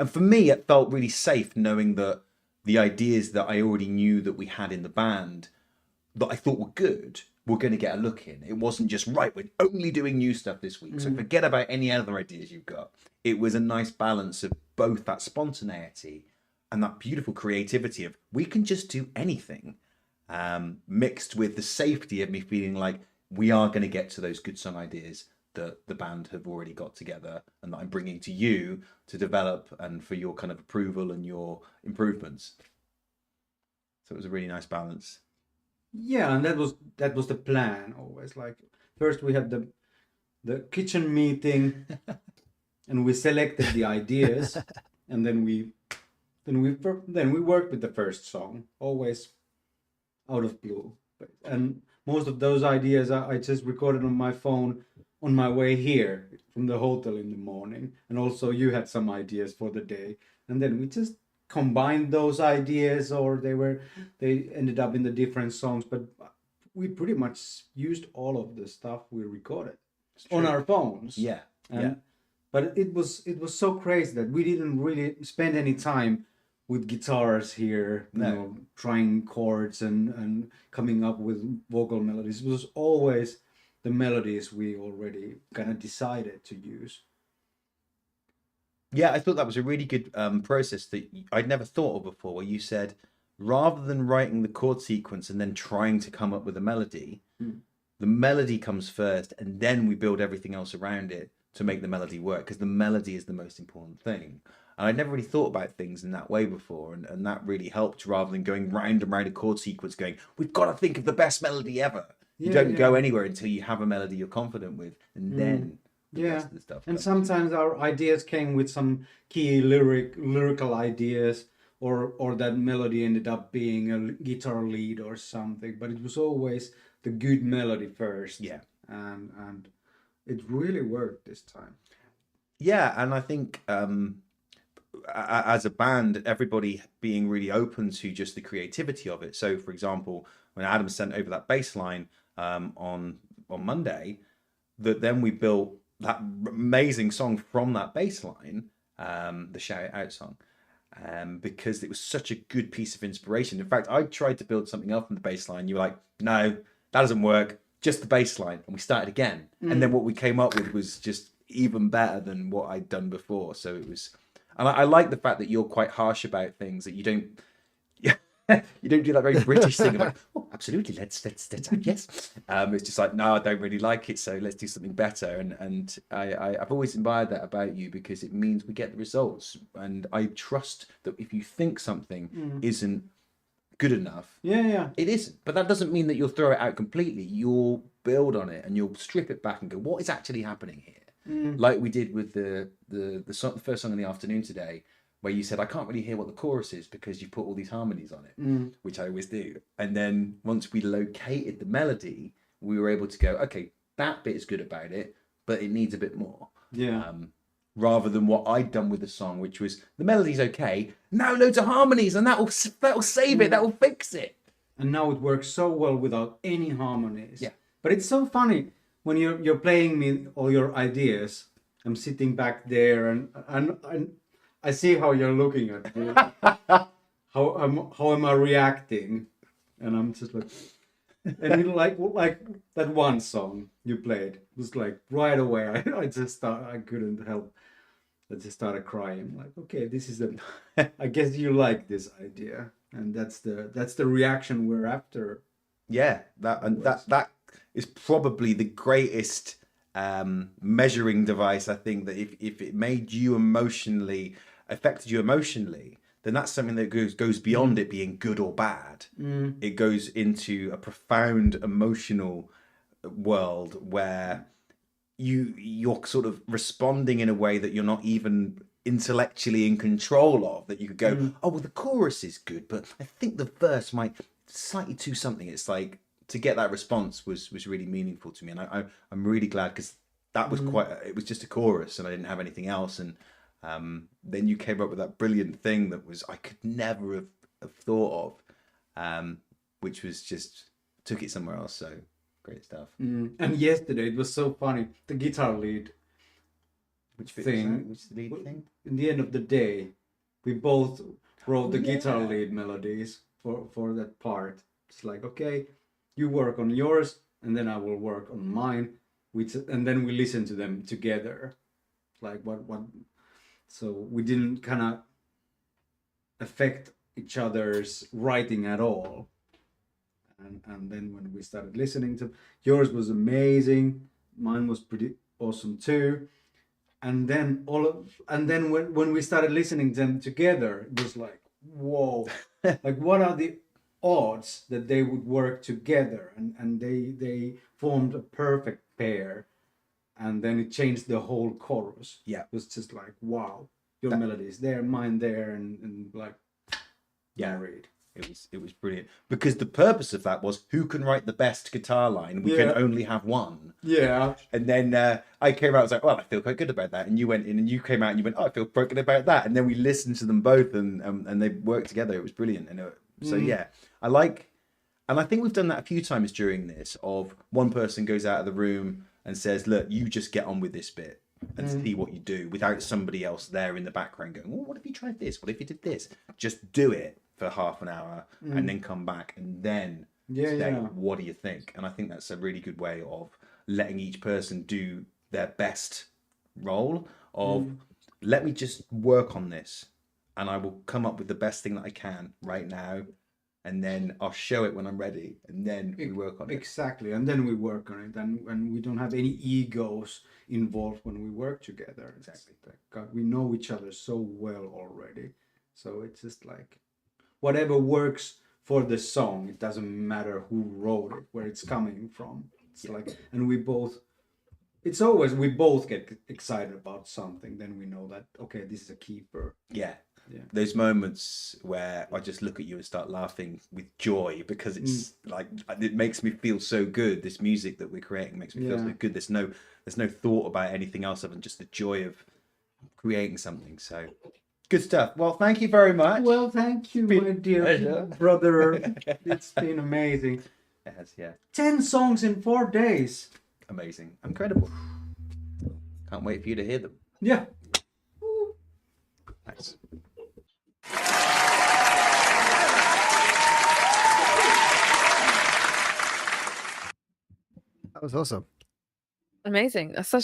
for me, it felt really safe knowing that the ideas that I already knew that we had in the band that I thought were good, were going to get a look in. It wasn't just, right, we're only doing new stuff this week, so forget about any other ideas you've got. It was a nice balance of both that spontaneity and that beautiful creativity of, we can just do anything, mixed with the safety of me feeling like we are going to get to those good song ideas that the band have already got together and that I'm bringing to you to develop and for your kind of approval and your improvements. So it was a really nice balance. Yeah, and that was the plan always. Like, first we had the kitchen meeting and we selected the ideas, and then we worked with the first song, always out of blue. And most of those ideas I just recorded on my phone on my way here from the hotel in the morning. And also you had some ideas for the day, and then we just combined those ideas, or they ended up in the different songs, but we pretty much used all of the stuff we recorded on our phones. Yeah. But it was so crazy that we didn't really spend any time with guitars here, you know, trying chords and coming up with vocal melodies. It was always the melodies we already kind of decided to use. Yeah, I thought that was a really good process that I'd never thought of before, where you said, rather than writing the chord sequence and then trying to come up with a melody, the melody comes first, and then we build everything else around it to make the melody work, because the melody is the most important thing. And I'd never really thought about things in that way before, and that really helped, rather than going round and round a chord sequence going, we've got to think of the best melody ever. You don't go anywhere until you have a melody you're confident with, and then the rest of the stuff and comes. sometimes our ideas came with some key lyrical ideas, or that melody ended up being a guitar lead or something, but it was always the good melody first. And it really worked this time. Yeah, and I think as a band, everybody being really open to just the creativity of it. So, for example, when Adam sent over that bass line on Monday, that then we built that amazing song from that bass line, the Shout It Out song, because it was such a good piece of inspiration. In fact, I tried to build something else from the bass line. You were like, no, that doesn't work. Just the bass line. And we started again. And then what we came up with was just even better than what I'd done before. So it was, and I like the fact that you're quite harsh about things, that you don't do that very British thing of like, oh, absolutely, let's yes. It's just like, no, I don't really like it, so let's do something better. And I've always admired that about you, because it means we get the results. And I trust that if you think something isn't good enough, it isn't. But that doesn't mean that you'll throw it out completely. You'll build on it and you'll strip it back and go, what is actually happening here? Like we did with the first song in the afternoon today, where you said, I can't really hear what the chorus is because you put all these harmonies on it, which I always do. And then once we located the melody, we were able to go, okay, that bit is good about it, but it needs a bit more. Rather than what I'd done with the song, which was, the melody's okay, now loads of harmonies, and that'll save it, that'll fix it. And now it works so well without any harmonies. But it's so funny when you're playing me all your ideas. I'm sitting back there and I see how you're looking at me. how am I reacting? And I'm just like, and you like that one song you played was like right away. I couldn't help. I just started crying. I'm like, okay, this is I guess you like this idea. and that's the reaction we're after. Yeah, that is probably the greatest measuring device. I think that if it made you affected you emotionally, then that's something that goes beyond it being good or bad. It goes into a profound emotional world where you're sort of responding in a way that you're not even intellectually in control of, that you could go, oh well, the chorus is good, but I think the verse might slightly too something. It's like, to get that response was really meaningful to me, and I'm really glad, because that was it was just a chorus and I didn't have anything else, and then you came up with that brilliant thing that was I could never have thought of, which was just took it somewhere else. So great stuff. And yesterday it was so funny, the guitar lead Which thing. Which lead thing? In the end of the day, we both wrote the guitar lead melodies for that part. It's like, okay, you work on yours and then I will work on mine, and then we listen to them together. Like what so we didn't kind of affect each other's writing at all. And then when we started listening to, yours was amazing, mine was pretty awesome too. And then when we started listening to them together, it was like, whoa, like what are the odds that they would work together? And they formed a perfect pair. And then it changed the whole chorus. Yeah. It was just like, wow, your melody is there, mine there, and like, married. It was brilliant, because the purpose of that was, who can write the best guitar line? We can only have one. Yeah. And then I came out, I was like, well, I feel quite good about that. And you went in and you came out and you went, oh, I feel quite good about that. And then we listened to them both, and they worked together. It was brilliant. And so yeah, and I think we've done that a few times during this, of one person goes out of the room and says, look, you just get on with this bit and see what you do, without somebody else there in the background going, well, what if you tried this? What if you did this? Just do it for half an hour and then come back and then say, what do you think? And I think that's a really good way of letting each person do their best role of, let me just work on this and I will come up with the best thing that I can right now, and then I'll show it when I'm ready, and then we work on it. Exactly, and then we work on it, and we don't have any egos involved when we work together. Exactly. God, we know each other so well already, so it's just like, whatever works for the song, it doesn't matter who wrote it, where it's coming from. It's like, and we both get excited about something, then we know that, okay, this is a keeper. Yeah. Those moments where I just look at you and start laughing with joy, because it's like, it makes me feel so good. This music that we're creating makes me feel so good. There's no thought about anything else other than just the joy of creating something. So good stuff. Well, thank you very much. Well, thank you, my dear brother. It's been amazing. It has, yeah. 10 songs in 4 days. Amazing. Incredible. Can't wait for you to hear them. Yeah. Nice. That was awesome. Amazing. That's so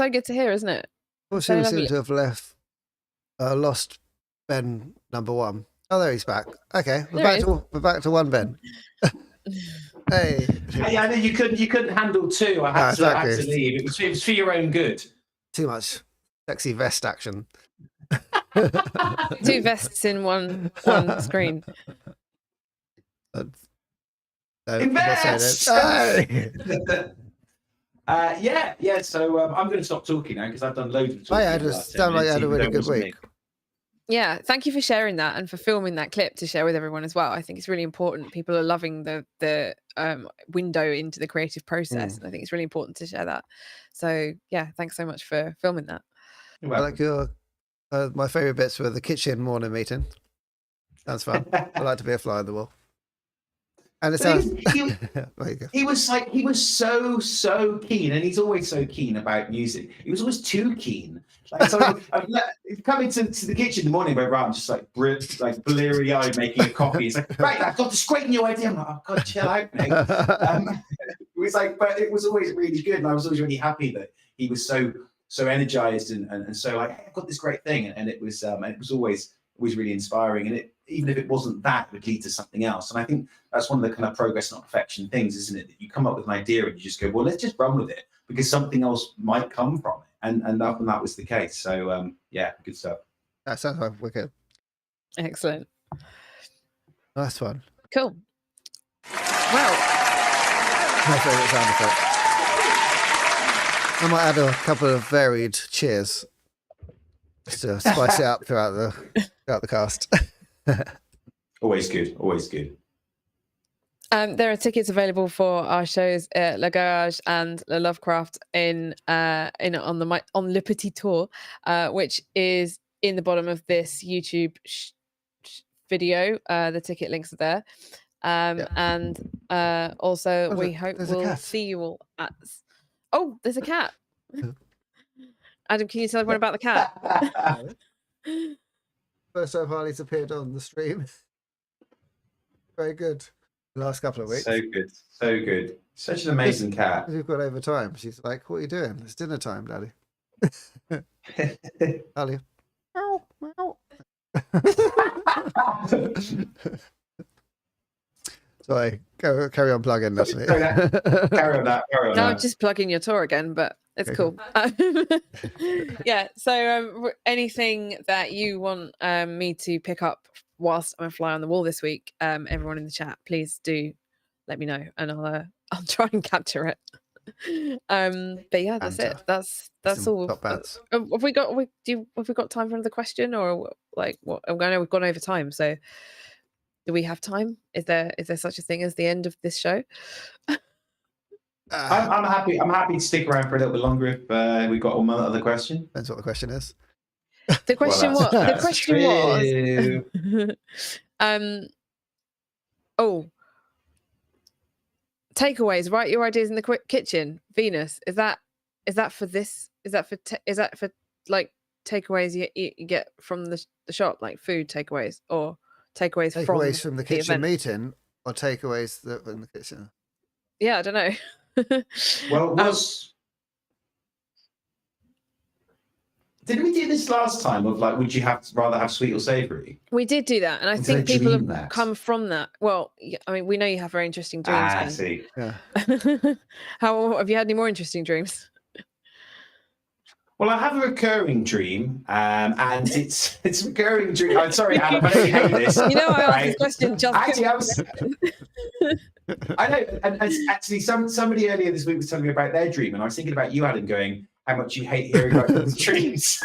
good to hear, isn't it? Also, we seem to have lost Ben #1. Oh, there he's back. Okay, we're back to one Ben. Hey. Yeah, I know you couldn't handle two. I had to leave. It was for your own good. Too much sexy vest action. 2 vests in one screen. Invest! Yeah. So I'm going to stop talking now, because I've done loads of talking. I just sound like I had a really good week. Yeah, thank you for sharing that and for filming that clip to share with everyone as well. I think it's really important. People are loving the window into the creative process, and I think it's really important to share that. So yeah, thanks so much for filming that. I like your my favourite bits were the kitchen morning meeting. Sounds fun. I like to be a fly on the wall. And it sounds. He was so keen, and he's always so keen about music. He was always too keen. Like, so I've come into the kitchen in the morning, where I'm just like bleary-eyed making a coffee. He's like, right, I've got this great new idea. I'm like, oh God, chill out, mate. It was like, but it was always really good, and I was always really happy that he was so energized and so like, hey, I've got this great thing, and it was always was really inspiring. And even if it wasn't that, it would lead to something else. And I think that's one of the kind of progress, not perfection things, isn't it? That you come up with an idea and you just go, well, let's just run with it because something else might come from it. And often that was the case. So yeah, good stuff. That sounds like wicked. Excellent. Nice one. Cool. Well, My favourite sound effect. I might add a couple of varied cheers just to spice it up throughout the cast. Always good. Always good. there are tickets available for our shows at LIÈGE and LOVECRAFT on Le Petit Tour, which is in the bottom of this YouTube video. The ticket links are there. And also we hope we'll see you all at... Oh, there's a cat. Adam, can you tell everyone about the cat? First time Harley's appeared on the stream. Very good. The last couple of weeks. So good. So good. Such an amazing cat. We've got over time. She's like, what are you doing? It's dinner time, Daddy. Harley. Meow, meow. Sorry, carry on plugging, Natalie. Carry on that. No, I'm just plugging your tour again, but it's cool. Yeah, so anything that you want me to pick up whilst I'm a fly on the wall this week, everyone in the chat, please do let me know, and I'll try and capture it. But yeah, that's it. That's all. Have we got time for another question, or like what? I know we've gone over time, so do we have time? Is there such a thing as the end of this show? I'm happy. I'm happy to stick around for a little bit longer if we've got one other question. Depends what the question is. The question was. Oh, takeaways. Write your ideas in the kitchen. Venus, is that for this? Is that for like takeaways you get from the shop, like food takeaways, or takeaways from the kitchen meeting, or takeaways that in the kitchen? Yeah, I don't know. Well, didn't we do this last time of like, would you rather have sweet or savoury? We did do that, and I think people have come from that. Well, I mean, we know you have very interesting dreams. I see. Yeah. How have you had any more interesting dreams? Well, I have a recurring dream, and it's a recurring dream. I'm sorry, Adam, I know you hate this. You know, I asked this question just I know, and actually, somebody earlier this week was telling me about their dream, and I was thinking about you, Adam, going how much you hate hearing about people's dreams.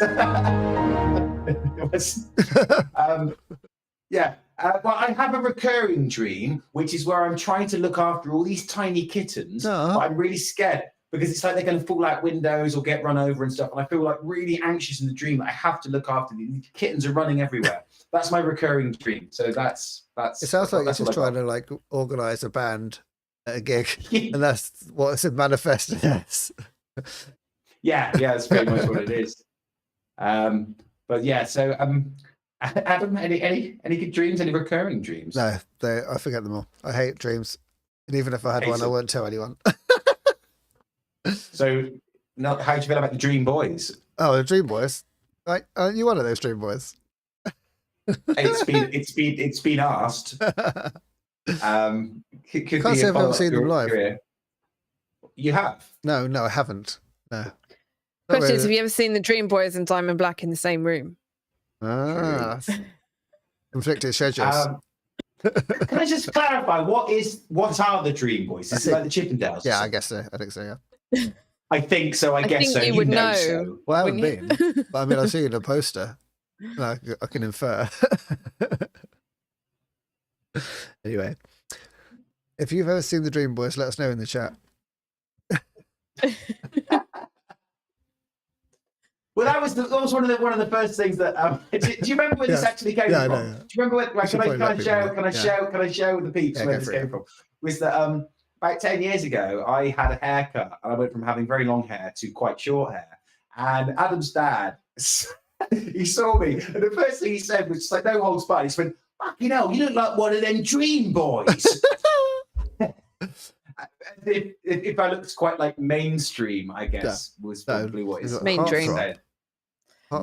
Yeah. Well, I have a recurring dream, which is where I'm trying to look after all these tiny kittens, but I'm really scared because it's like they're going to fall out windows or get run over and stuff. And I feel like really anxious in the dream that I have to look after them. The kittens are running everywhere. That's my recurring dream. So that's. It sounds like you're just trying to like organise a band at a gig, and that's what it's manifested as. Yeah, that's pretty much what it is. But yeah, so Adam, any good dreams? Any recurring dreams? No, I forget them all. I hate dreams, and even if I had one, I wouldn't tell anyone. So, how do you feel about the Dream Boys? Oh, the Dream Boys! Like, aren't you one of those Dream Boys? It's been asked. Can't say I've ever seen them live. Career. You have? No, I haven't. No. Question is, have you ever seen the Dream Boys and Diamond Black in the same room? Conflicted schedules. Can I just clarify what are the Dream Boys? Is it like the Chippendales? Yeah, I guess so. I think so. Yeah. I think so. I guess so. You would know. So. Well, I haven't been, but I mean, I've seen a poster. I can infer. Anyway, if you've ever seen the Dream Boys, let us know in the chat. Well, that was one of the first things that. Do you remember where this actually came from? No. Do you remember where? Like, can I share with the peeps where this came from? Was that about 10 years ago, I had a haircut, and I went from having very long hair to quite short hair. And Adam's dad, he saw me, and the first thing he said was just like, "No holds barred." He went, "Fucking hell, you look like one of them Dream Boys." If I looked quite like mainstream, I guess was probably what it's Mainstream.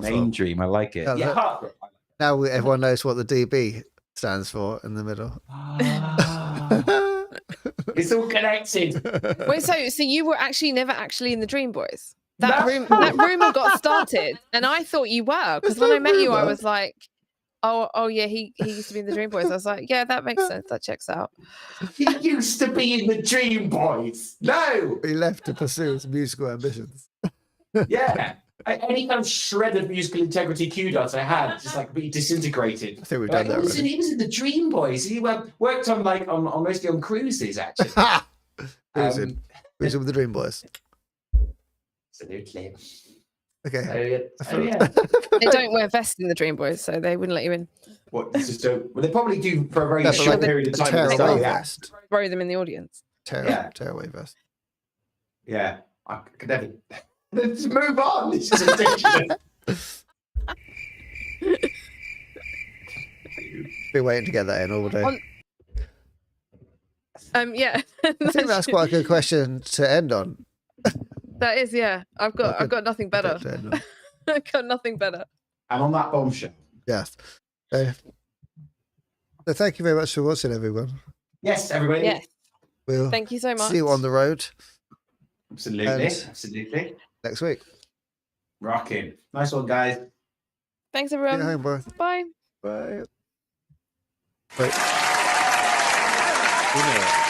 Main Dream, I like it. Yeah, heartthrob. Now everyone knows what the DB stands for in the middle. It's all connected. Wait, so you were actually never actually in the Dream Boys? That No. that rumor got started, and I thought you were, because when I met you, I was like, oh yeah, he used to be in the Dream Boys. I was like, yeah, that makes sense. That checks out. He used to be in the Dream Boys. No. He left to pursue his musical ambitions. Yeah. Any kind of shred of musical integrity kudos I had just like be disintegrated. I think we've done that already. He was in the Dream Boys. He worked on on mostly on cruises actually. Cruising with the Dream Boys. Absolutely. Okay. They don't wear vests in the Dream Boys, so they wouldn't let you in. What? Just don't. Well, they probably do for a very Yeah, but short like period of a time. At the tearaway start, yeah. vest. Throw them in the audience. Tearaway vest. Yeah, I could never. Let's move on. This is ridiculous. Been waiting to get that in all day. Yeah. I think that's quite a good question to end on. That is, yeah. I've got nothing better. I've got nothing better. And on that bombshell. Yes. So thank you very much for watching, everyone. Yes, everybody. Yes. We'll Thank you so much. see you on the road. Absolutely. And absolutely. next week. Rocking. Nice one, guys. Thanks, everyone. Home, bye. Bye. Bye. You know,